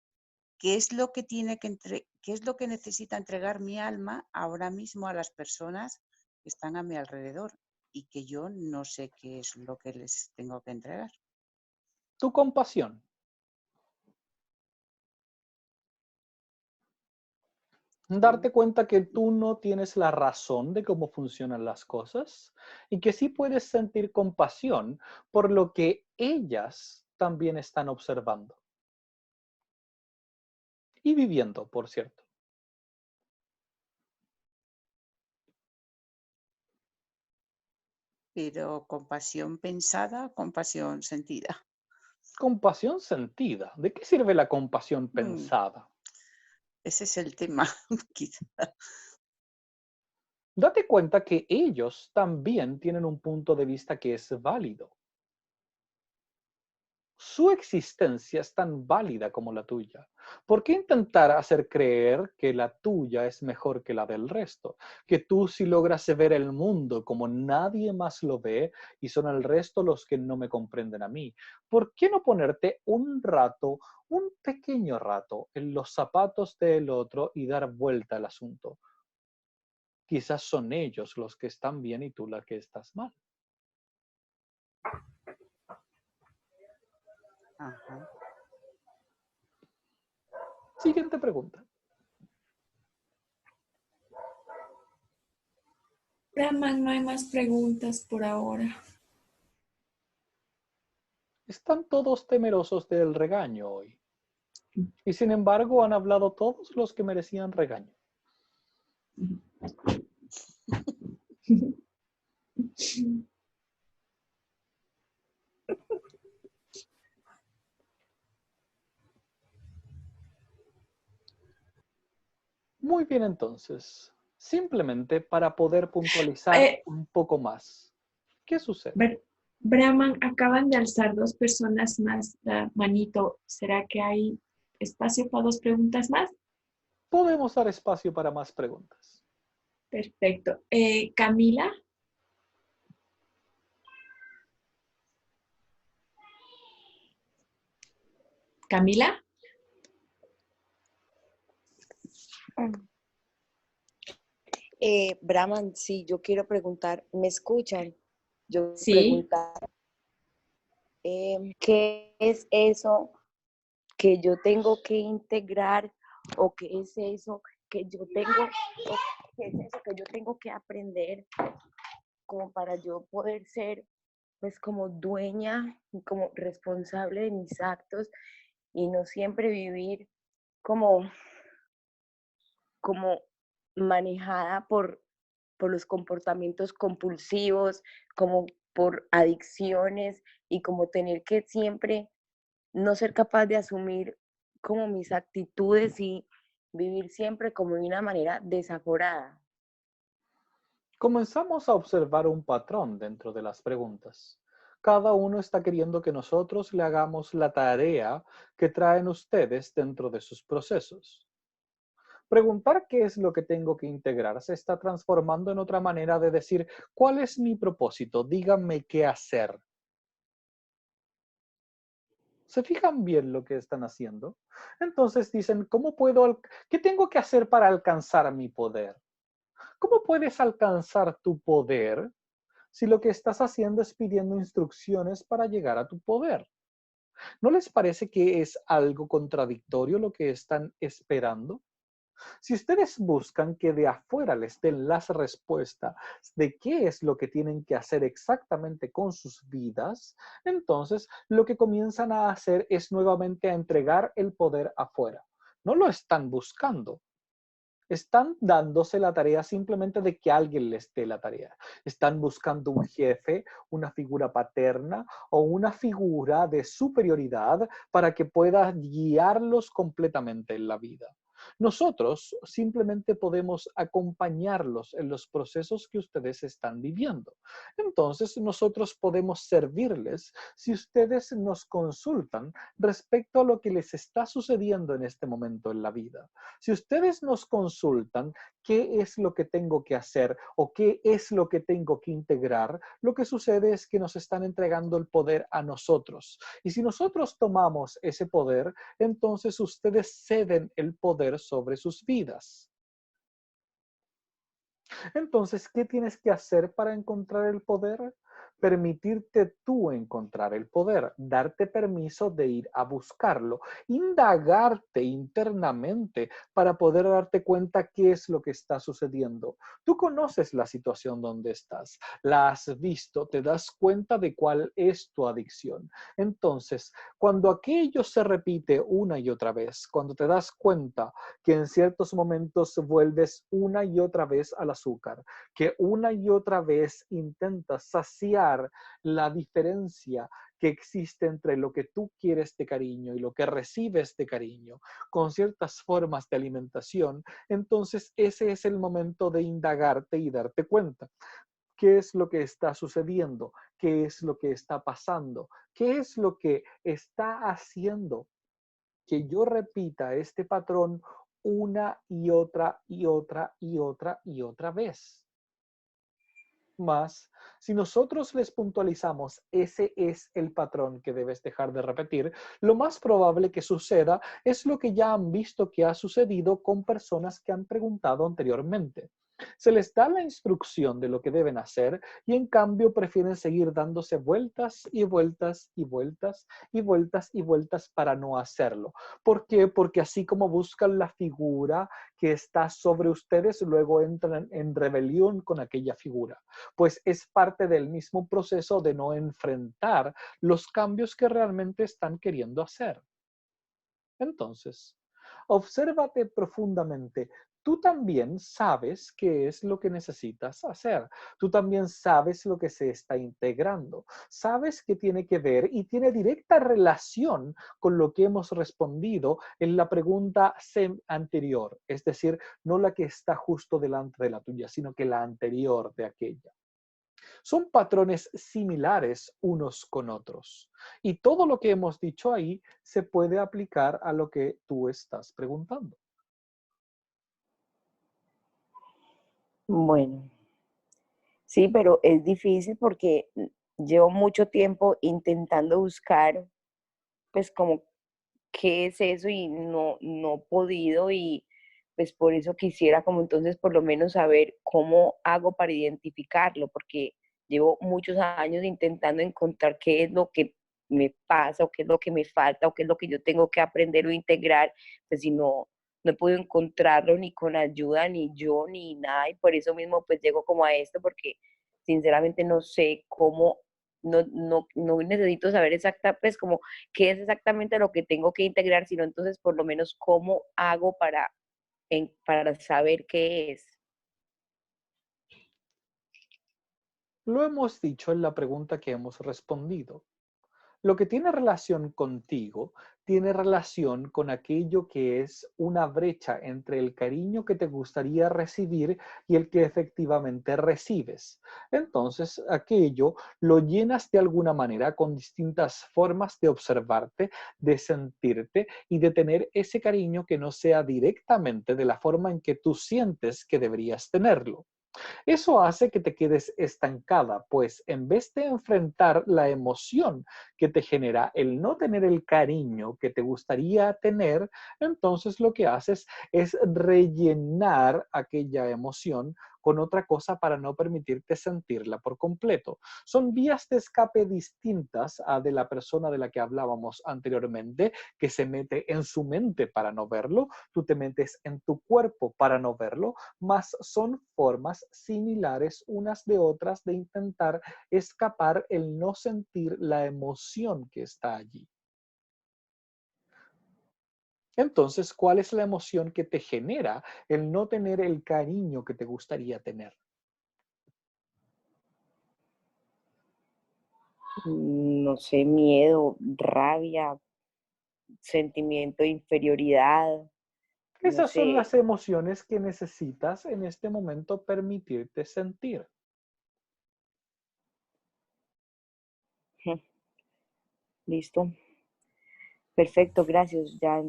es lo que qué es lo que necesita entregar mi alma ahora mismo a las personas que están a mi alrededor y que yo no sé qué es lo que les tengo que entregar? Tu compasión. Darte cuenta que tú no tienes la razón de cómo funcionan las cosas y que sí puedes sentir compasión por lo que ellas también están observando y viviendo, por cierto. Pero compasión pensada, compasión sentida. Compasión sentida. ¿De qué sirve la compasión pensada? Ese es el tema, quizá. Date cuenta que ellos también tienen un punto de vista que es válido. Su existencia es tan válida como la tuya. ¿Por qué intentar hacer creer que la tuya es mejor que la del resto? Que tú sí logras ver el mundo como nadie más lo ve y son el resto los que no me comprenden a mí. ¿Por qué no ponerte un rato, un pequeño rato, en los zapatos del otro y dar vuelta al asunto? Quizás son ellos los que están bien y tú la que estás mal. Ajá. Siguiente pregunta. Brahman, no hay más preguntas por ahora. Están todos temerosos del regaño hoy. Y sin embargo han hablado todos los que merecían regaño. Muy bien, entonces. Simplemente para poder puntualizar un poco más. ¿Qué sucede? Brahman, acaban de alzar 2 personas más la manito. ¿Será que hay espacio para 2 preguntas más? Podemos dar espacio para más preguntas. Perfecto. Camila. Camila. Brahman, sí, yo quiero preguntar, ¿me escuchan? Yo Sí. preguntar, ¿qué es eso que yo tengo que integrar o qué es eso que yo tengo, qué es eso que yo tengo que aprender como para yo poder ser pues como dueña y como responsable de mis actos y no siempre vivir como manejada por los comportamientos compulsivos, como por adicciones y como tener que siempre no ser capaz de asumir como mis actitudes y vivir siempre como de una manera desaforada. Comenzamos a observar un patrón dentro de las preguntas. Cada uno está queriendo que nosotros le hagamos la tarea que traen ustedes dentro de sus procesos. Preguntar qué es lo que tengo que integrar se está transformando en otra manera de decir, ¿cuál es mi propósito? Díganme qué hacer. ¿Se fijan bien lo que están haciendo? Entonces dicen, ¿qué tengo que hacer para alcanzar mi poder? ¿Cómo puedes alcanzar tu poder si lo que estás haciendo es pidiendo instrucciones para llegar a tu poder? ¿No les parece que es algo contradictorio lo que están esperando? Si ustedes buscan que de afuera les den las respuestas de qué es lo que tienen que hacer exactamente con sus vidas, entonces lo que comienzan a hacer es nuevamente a entregar el poder afuera. No lo están buscando. Están dándose la tarea simplemente de que alguien les dé la tarea. Están buscando un jefe, una figura paterna o una figura de superioridad para que pueda guiarlos completamente en la vida. Nosotros simplemente podemos acompañarlos en los procesos que ustedes están viviendo. Entonces, nosotros podemos servirles si ustedes nos consultan respecto a lo que les está sucediendo en este momento en la vida. Si ustedes nos consultan qué es lo que tengo que hacer o qué es lo que tengo que integrar, lo que sucede es que nos están entregando el poder a nosotros. Y si nosotros tomamos ese poder, entonces ustedes ceden el poder sobre sus vidas. Entonces, ¿qué tienes que hacer para encontrar el poder? Permitirte tú encontrar el poder, darte permiso de ir a buscarlo, indagarte internamente para poder darte cuenta qué es lo que está sucediendo. Tú conoces la situación donde estás, la has visto, te das cuenta de cuál es tu adicción. Entonces, cuando aquello se repite una y otra vez, cuando te das cuenta que en ciertos momentos vuelves una y otra vez al azúcar, que una y otra vez intentas saciar la diferencia que existe entre lo que tú quieres de cariño y lo que recibes de cariño con ciertas formas de alimentación, entonces ese es el momento de indagarte y darte cuenta. ¿Qué es lo que está sucediendo? ¿Qué es lo que está pasando? ¿Qué es lo que está haciendo que yo repita este patrón una y otra y otra y otra y otra vez? Más, si nosotros les puntualizamos, ese es el patrón que debes dejar de repetir, lo más probable que suceda es lo que ya han visto que ha sucedido con personas que han preguntado anteriormente. Se les da la instrucción de lo que deben hacer y en cambio prefieren seguir dándose vueltas y vueltas y vueltas y vueltas y vueltas para no hacerlo. ¿Por qué? Porque así como buscan la figura que está sobre ustedes, luego entran en rebelión con aquella figura, pues es parte del mismo proceso de no enfrentar los cambios que realmente están queriendo hacer. Entonces, obsérvate profundamente. Tú también sabes qué es lo que necesitas hacer. Tú también sabes lo que se está integrando. Sabes que tiene que ver y tiene directa relación con lo que hemos respondido en la pregunta anterior. Es decir, no la que está justo delante de la tuya, sino que la anterior de aquella. Son patrones similares unos con otros. Y todo lo que hemos dicho ahí se puede aplicar a lo que tú estás preguntando. Bueno, sí, pero es difícil porque llevo mucho tiempo intentando buscar, pues como qué es eso y no he podido y pues por eso quisiera como entonces por lo menos saber cómo hago para identificarlo, porque llevo muchos años intentando encontrar qué es lo que me pasa o qué es lo que me falta o qué es lo que yo tengo que aprender o integrar, pues si no he podido encontrarlo ni con ayuda, ni yo, ni nada, y por eso mismo pues llego como a esto, porque sinceramente no sé cómo, no necesito saber exacta, pues como qué es exactamente lo que tengo que integrar, sino entonces por lo menos cómo hago para saber qué es. Lo hemos dicho en la pregunta que hemos respondido. Lo que tiene relación contigo tiene relación con aquello que es una brecha entre el cariño que te gustaría recibir y el que efectivamente recibes. Entonces, aquello lo llenas de alguna manera con distintas formas de observarte, de sentirte y de tener ese cariño que no sea directamente de la forma en que tú sientes que deberías tenerlo. Eso hace que te quedes estancada, pues en vez de enfrentar la emoción que te genera el no tener el cariño que te gustaría tener, entonces lo que haces es rellenar aquella emoción con otra cosa para no permitirte sentirla por completo. Son vías de escape distintas a de la persona de la que hablábamos anteriormente, que se mete en su mente para no verlo, tú te metes en tu cuerpo para no verlo, más son formas similares unas de otras de intentar escapar el no sentir la emoción que está allí. Entonces, ¿cuál es la emoción que te genera el no tener el cariño que te gustaría tener? No sé, miedo, rabia, sentimiento de inferioridad, no Esas son sé. las emociones que necesitas en este momento permitirte sentir. Listo. Perfecto, gracias. Ya.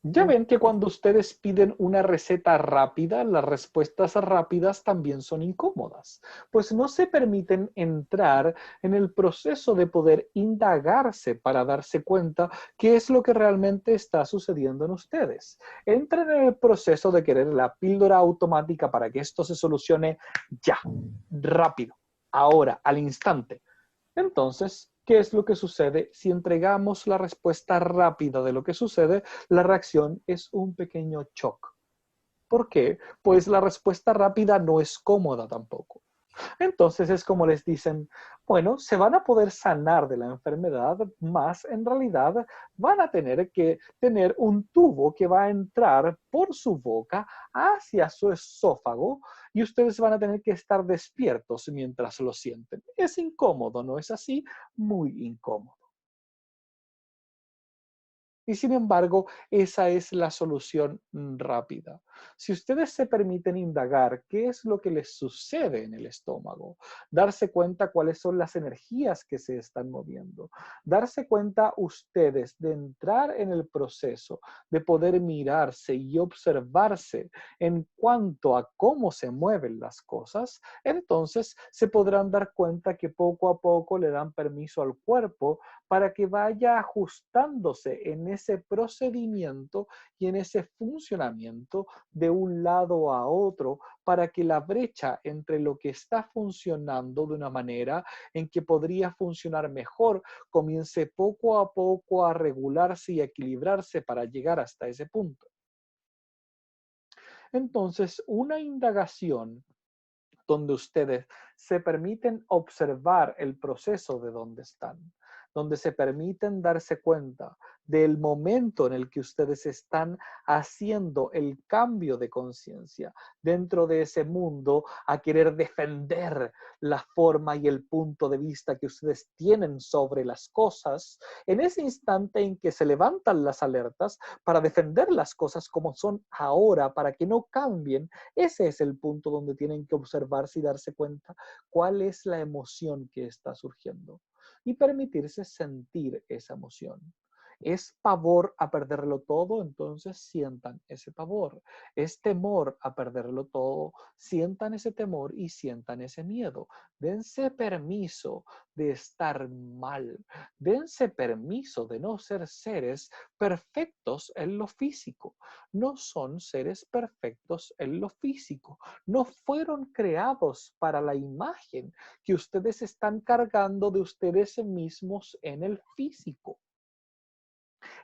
Ya ven que cuando ustedes piden una receta rápida, las respuestas rápidas también son incómodas, pues no se permiten entrar en el proceso de poder indagarse para darse cuenta qué es lo que realmente está sucediendo en ustedes. Entran en el proceso de querer la píldora automática para que esto se solucione ya, rápido, ahora, al instante. Entonces, ¿qué es lo que sucede? Si entregamos la respuesta rápida de lo que sucede, la reacción es un pequeño shock. ¿Por qué? Pues la respuesta rápida no es cómoda tampoco. Entonces es como les dicen, bueno, se van a poder sanar de la enfermedad, más en realidad van a tener que tener un tubo que va a entrar por su boca hacia su esófago y ustedes van a tener que estar despiertos mientras lo sienten. Es incómodo, ¿no es así? Muy incómodo. Y sin embargo, esa es la solución rápida. Si ustedes se permiten indagar qué es lo que les sucede en el estómago, darse cuenta cuáles son las energías que se están moviendo, darse cuenta ustedes de entrar en el proceso de poder mirarse y observarse en cuanto a cómo se mueven las cosas, entonces se podrán dar cuenta que poco a poco le dan permiso al cuerpo para que vaya ajustándose en ese procedimiento y en ese funcionamiento de un lado a otro para que la brecha entre lo que está funcionando de una manera en que podría funcionar mejor comience poco a poco a regularse y a equilibrarse para llegar hasta ese punto. Entonces, una indagación donde ustedes se permiten observar el proceso de donde están, donde se permiten darse cuenta del momento en el que ustedes están haciendo el cambio de conciencia dentro de ese mundo a querer defender la forma y el punto de vista que ustedes tienen sobre las cosas, en ese instante en que se levantan las alertas para defender las cosas como son ahora, para que no cambien, ese es el punto donde tienen que observarse y darse cuenta cuál es la emoción que está surgiendo y permitirse sentir esa emoción. ¿Es pavor a perderlo todo? Entonces sientan ese pavor. ¿Es temor a perderlo todo? Sientan ese temor y sientan ese miedo. Dense permiso de estar mal. Dense permiso de no ser seres perfectos en lo físico. No son seres perfectos en lo físico. No fueron creados para la imagen que ustedes están cargando de ustedes mismos en el físico.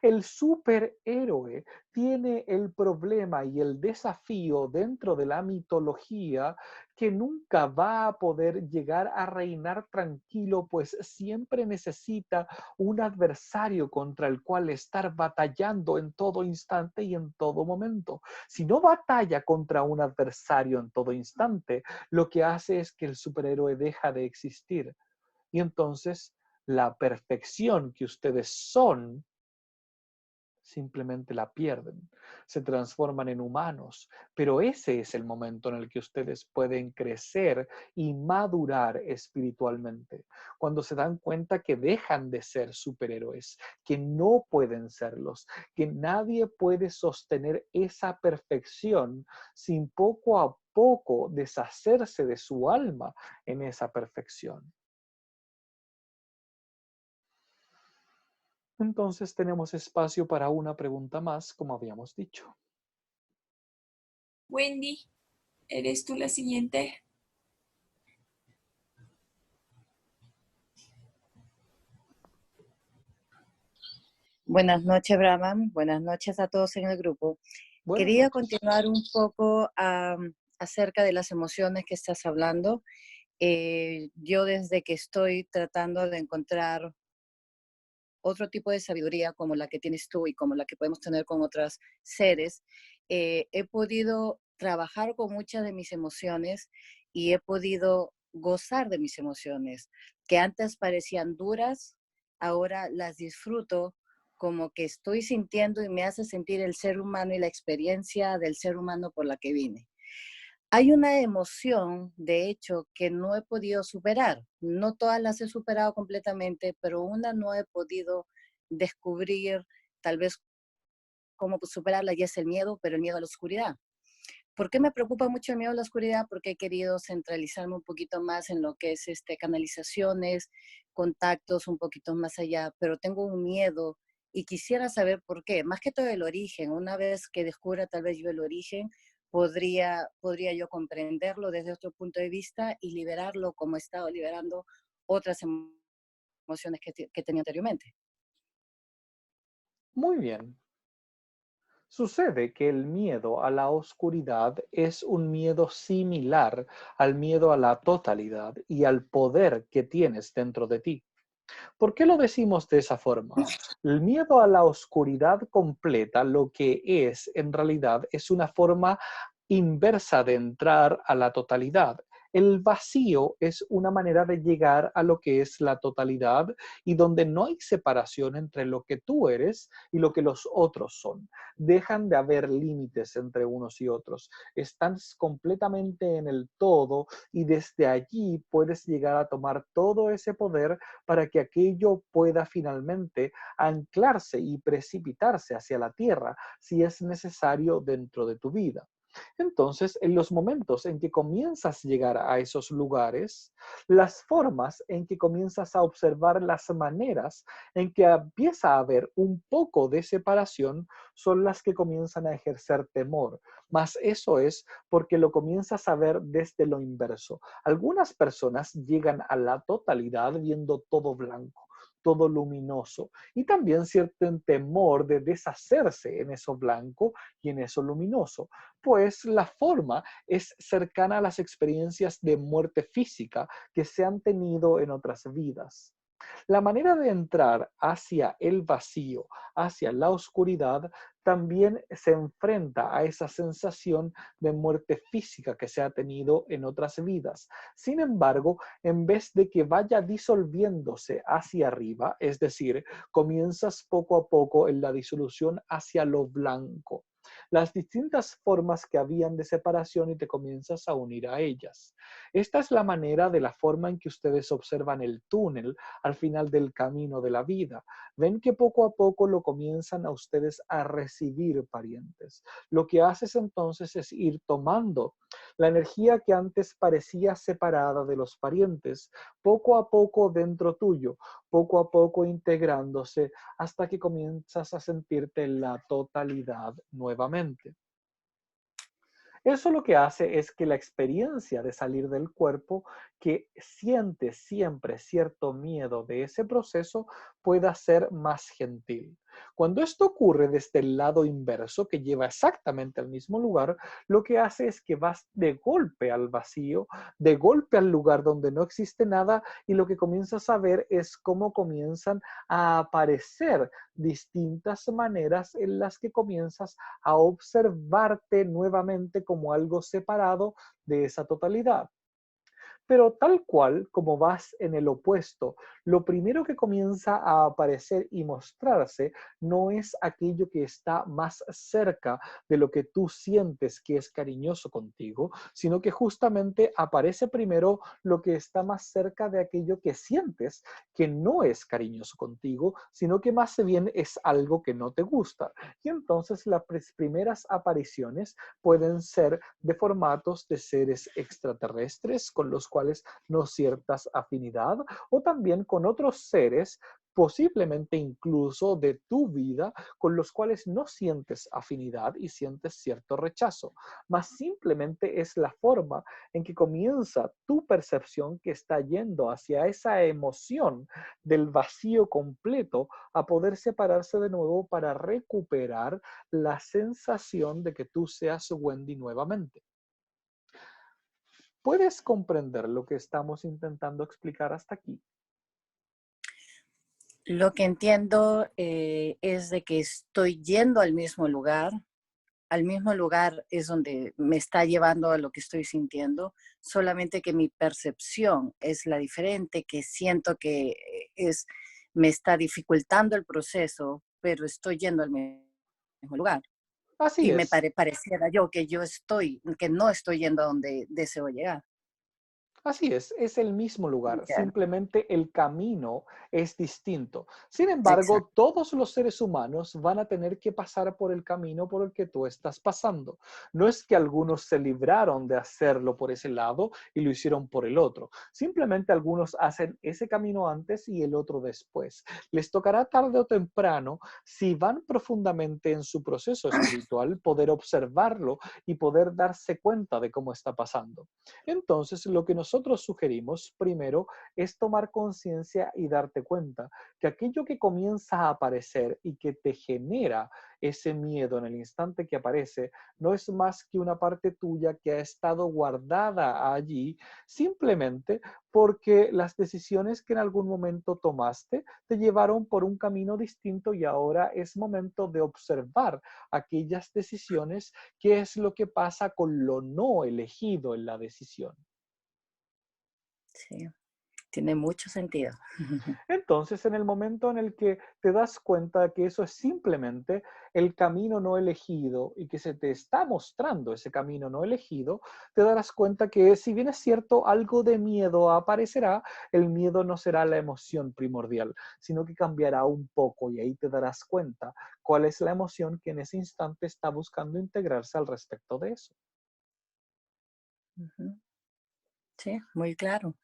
El superhéroe tiene el problema y el desafío dentro de la mitología que nunca va a poder llegar a reinar tranquilo, pues siempre necesita un adversario contra el cual estar batallando en todo instante y en todo momento. Si no batalla contra un adversario en todo instante, lo que hace es que el superhéroe deja de existir. Y entonces la perfección que ustedes son, simplemente la pierden, se transforman en humanos. Pero ese es el momento en el que ustedes pueden crecer y madurar espiritualmente, cuando se dan cuenta que dejan de ser superhéroes, que no pueden serlos, que nadie puede sostener esa perfección sin poco a poco deshacerse de su alma en esa perfección. Entonces tenemos espacio para una pregunta más, como habíamos dicho. Wendy, ¿eres tú la siguiente? Buenas noches, Brahman. Buenas noches a todos en el grupo. Buenas Quería noches. continuar un poco acerca de las emociones que estás hablando. Yo desde que estoy tratando de encontrar otro tipo de sabiduría como la que tienes tú y como la que podemos tener con otros seres, he podido trabajar con muchas de mis emociones y he podido gozar de mis emociones, que antes parecían duras, ahora las disfruto como que estoy sintiendo y me hace sentir el ser humano y la experiencia del ser humano por la que vine. Hay una emoción, de hecho, que no he podido superar. No todas las he superado completamente, pero una no he podido descubrir tal vez cómo superarla y es el miedo, pero el miedo a la oscuridad. ¿Por qué me preocupa mucho el miedo a la oscuridad? Porque he querido centralizarme un poquito más en lo que es canalizaciones, contactos un poquito más allá, pero tengo un miedo y quisiera saber por qué. Más que todo el origen. Una vez que descubra tal vez yo el origen, podría yo comprenderlo desde otro punto de vista y liberarlo como he estado liberando otras emociones que tenía anteriormente. Muy bien. Sucede que el miedo a la oscuridad es un miedo similar al miedo a la totalidad y al poder que tienes dentro de ti. ¿Por qué lo decimos de esa forma? El miedo a la oscuridad completa lo que es, en realidad, es una forma inversa de entrar a la totalidad. El vacío es una manera de llegar a lo que es la totalidad y donde no hay separación entre lo que tú eres y lo que los otros son. Dejan de haber límites entre unos y otros. Estás completamente en el todo y desde allí puedes llegar a tomar todo ese poder para que aquello pueda finalmente anclarse y precipitarse hacia la tierra si es necesario dentro de tu vida. Entonces, en los momentos en que comienzas a llegar a esos lugares, las formas en que comienzas a observar las maneras en que empieza a haber un poco de separación son las que comienzan a ejercer temor. Mas eso es porque lo comienzas a ver desde lo inverso. Algunas personas llegan a la totalidad viendo todo blanco, todo luminoso, y también sienten temor de deshacerse en eso blanco y en eso luminoso, pues la forma es cercana a las experiencias de muerte física que se han tenido en otras vidas. La manera de entrar hacia el vacío, hacia la oscuridad, también se enfrenta a esa sensación de muerte física que se ha tenido en otras vidas. Sin embargo, en vez de que vaya disolviéndose hacia arriba, es decir, comienzas poco a poco en la disolución hacia lo blanco, las distintas formas que habían de separación y te comienzas a unir a ellas. Esta es la manera de la forma en que ustedes observan el túnel al final del camino de la vida. Ven que poco a poco lo comienzan a ustedes a recibir, parientes. Lo que haces entonces es ir tomando la energía que antes parecía separada de los parientes, poco a poco dentro tuyo, poco a poco integrándose hasta que comienzas a sentirte en la totalidad nuevamente. Eso lo que hace es que la experiencia de salir del cuerpo, que siente siempre cierto miedo de ese proceso, pueda ser más gentil. Cuando esto ocurre desde el lado inverso, que lleva exactamente al mismo lugar, lo que hace es que vas de golpe al vacío, de golpe al lugar donde no existe nada, y lo que comienzas a ver es cómo comienzan a aparecer distintas maneras en las que comienzas a observarte nuevamente como algo separado de esa totalidad. Pero tal cual como vas en el opuesto, lo primero que comienza a aparecer y mostrarse no es aquello que está más cerca de lo que tú sientes que es cariñoso contigo, sino que justamente aparece primero lo que está más cerca de aquello que sientes que no es cariñoso contigo, sino que más bien es algo que no te gusta. Y entonces las primeras apariciones pueden ser de formatos de seres extraterrestres con los cuales no ciertas afinidad, o también con otros seres, posiblemente incluso de tu vida, con los cuales no sientes afinidad y sientes cierto rechazo, más simplemente es la forma en que comienza tu percepción que está yendo hacia esa emoción del vacío completo a poder separarse de nuevo para recuperar la sensación de que tú seas Wendy nuevamente. ¿Puedes comprender lo que estamos intentando explicar hasta aquí? Lo que entiendo es de que estoy yendo al mismo lugar es donde me está llevando a lo que estoy sintiendo, solamente que mi percepción es la diferente, que siento que me está dificultando el proceso, pero estoy yendo al mismo lugar. Así Y me es. pareciera yo que que no estoy yendo a donde deseo llegar. Así es el mismo lugar, Ya, simplemente el camino es distinto. Sin exacto. embargo, todos los seres humanos van a tener que pasar por el camino por el que tú estás pasando. No es que algunos se libraron de hacerlo por ese lado y lo hicieron por el otro. Simplemente algunos hacen ese camino antes y el otro después. Les tocará tarde o temprano, si van profundamente en su proceso espiritual, poder observarlo y poder darse cuenta de cómo está pasando. Entonces, lo que nosotros sugerimos primero es tomar conciencia y darte cuenta que aquello que comienza a aparecer y que te genera ese miedo en el instante que aparece, no es más que una parte tuya que ha estado guardada allí simplemente porque las decisiones que en algún momento tomaste te llevaron por un camino distinto y ahora es momento de observar aquellas decisiones, qué es lo que pasa con lo no elegido en la decisión. Sí, tiene mucho sentido. Entonces, en el momento en el que te das cuenta de que eso es simplemente el camino no elegido y que se te está mostrando ese camino no elegido, te darás cuenta que si bien es cierto, algo de miedo aparecerá, el miedo no será la emoción primordial, sino que cambiará un poco y ahí te darás cuenta cuál es la emoción que en ese instante está buscando integrarse al respecto de eso. Ujú. Sí, muy claro.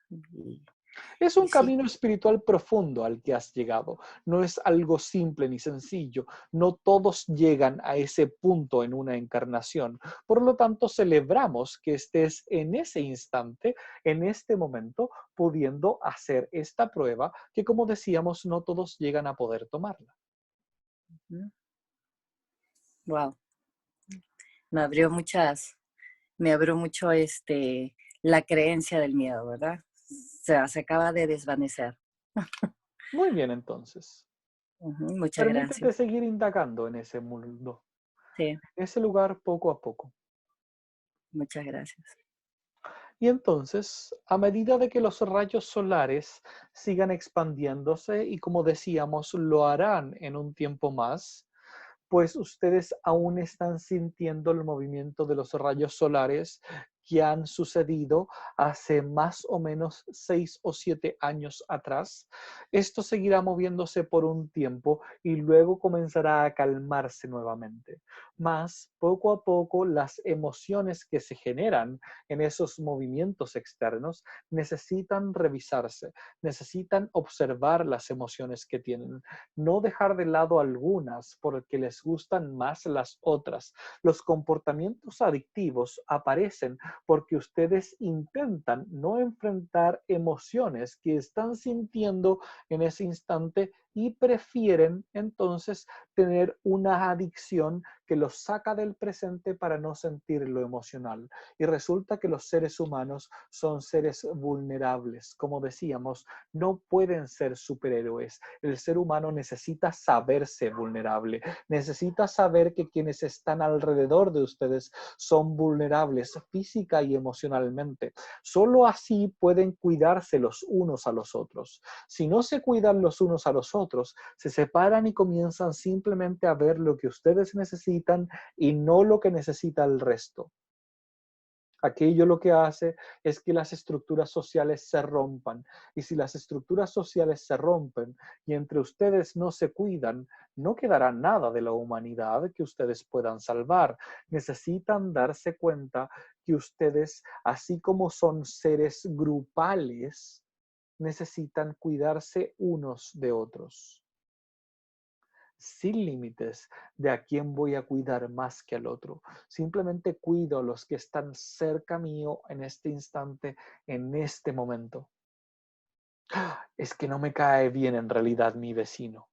Es Y un sí, camino espiritual profundo al que has llegado. No es algo simple ni sencillo. No todos llegan a ese punto en una encarnación. Por lo tanto, celebramos que estés en ese instante, en este momento, pudiendo hacer esta prueba que, como decíamos, no todos llegan a poder tomarla. wow. Me abrió mucho la creencia del miedo, ¿verdad? Se acaba de desvanecer. Muy bien, entonces. Ujú, muchas Permítete gracias. seguir indagando en ese mundo, Sí, en ese lugar poco a poco. muchas gracias. Y entonces, a medida de que los rayos solares sigan expandiéndose, y como decíamos, lo harán en un tiempo más, pues ustedes aún están sintiendo el movimiento de los rayos solares que han sucedido hace más o menos 6 o 7 años atrás. Esto seguirá moviéndose por un tiempo y luego comenzará a calmarse nuevamente. Más, poco a poco, las emociones que se generan en esos movimientos externos necesitan revisarse, necesitan observar las emociones que tienen, no dejar de lado algunas porque les gustan más las otras. Los comportamientos adictivos aparecen porque ustedes intentan no enfrentar emociones que están sintiendo en ese instante y prefieren entonces tener una adicción que los saca del presente para no sentir lo emocional. Y resulta que los seres humanos son seres vulnerables. Como decíamos, no pueden ser superhéroes. El ser humano necesita saberse vulnerable. Necesita saber que quienes están alrededor de ustedes son vulnerables física y emocionalmente. Solo así pueden cuidarse los unos a los otros. Si no se cuidan los unos a los otros, se separan y comienzan simplemente a ver lo que ustedes necesitan y no lo que necesita el resto. Aquello lo que hace es que las estructuras sociales se rompan. Y si las estructuras sociales se rompen y entre ustedes no se cuidan, no quedará nada de la humanidad que ustedes puedan salvar. Necesitan darse cuenta que ustedes, así como son seres grupales, necesitan cuidarse unos de otros. Sin límites de a quién voy a cuidar más que al otro. Simplemente cuido a los que están cerca mío en este instante, en este momento. Es que no me cae bien en realidad mi vecino.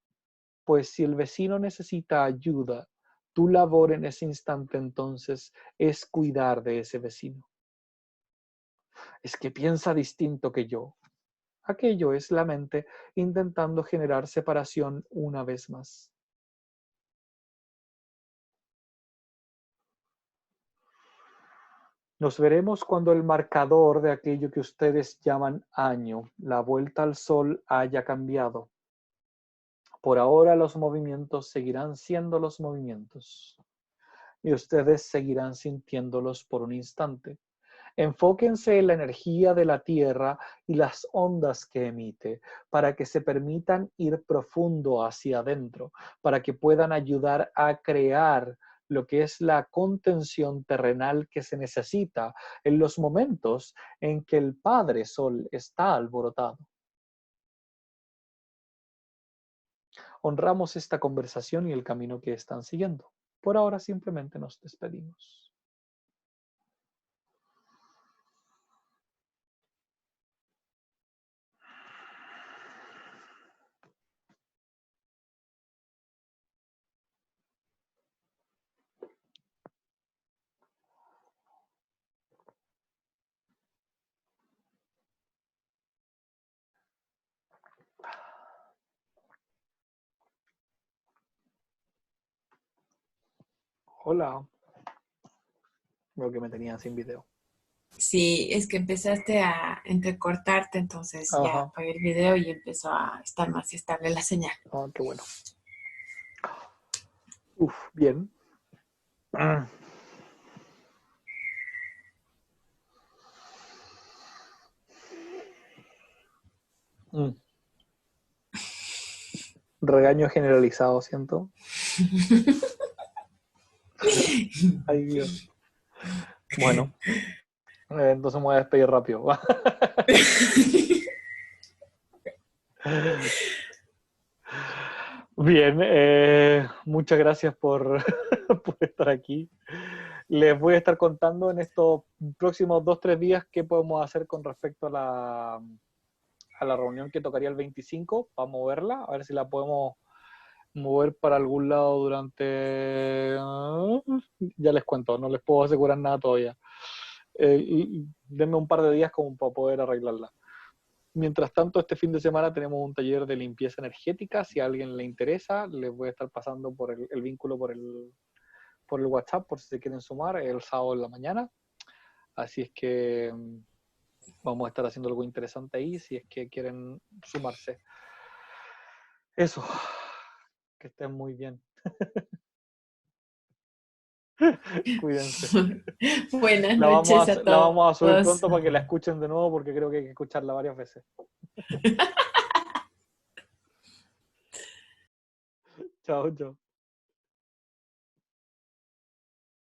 Pues si el vecino necesita ayuda, tu labor en ese instante entonces es cuidar de ese vecino. Es que piensa distinto que yo. Aquello es la mente intentando generar separación una vez más. Nos veremos cuando el marcador de aquello que ustedes llaman año, la vuelta al sol, haya cambiado. Por ahora los movimientos seguirán siendo los movimientos y ustedes seguirán sintiéndolos por un instante. Enfóquense en la energía de la Tierra y las ondas que emite para que se permitan ir profundo hacia adentro, para que puedan ayudar a crear lo que es la contención terrenal que se necesita en los momentos en que el Padre Sol está alborotado. Honramos esta conversación y el camino que están siguiendo. Por ahora simplemente nos despedimos. Hola. Veo que me tenían sin video. Sí, es que empezaste a entrecortarte, entonces ya Ajá. apagué el video y empezó a estar más estable la señal. Ah, qué bueno. Uf, bien. Mm. Regaño generalizado, siento. Ay, Dios. Bueno, entonces me voy a despedir rápido. Bien, muchas gracias por, por estar aquí. Les voy a estar contando en estos próximos 2-3 días qué podemos hacer con respecto a la reunión que tocaría el 25 para moverla, a ver si la podemos mover para algún lado durante... ya les cuento, no les puedo asegurar nada todavía. Y denme un par de días como para poder arreglarla. Mientras tanto, este fin de semana tenemos un taller de limpieza energética. Si a alguien le interesa, les voy a estar pasando por el vínculo por el WhatsApp, por si se quieren sumar, el sábado en la mañana. Así es que vamos a estar haciendo algo interesante ahí, si es que quieren sumarse. Eso, que estén muy bien. Cuídense. Buenas La noches a la vamos a subir todos. pronto para que la escuchen de nuevo, porque creo que hay que escucharla varias veces. Chao, chao.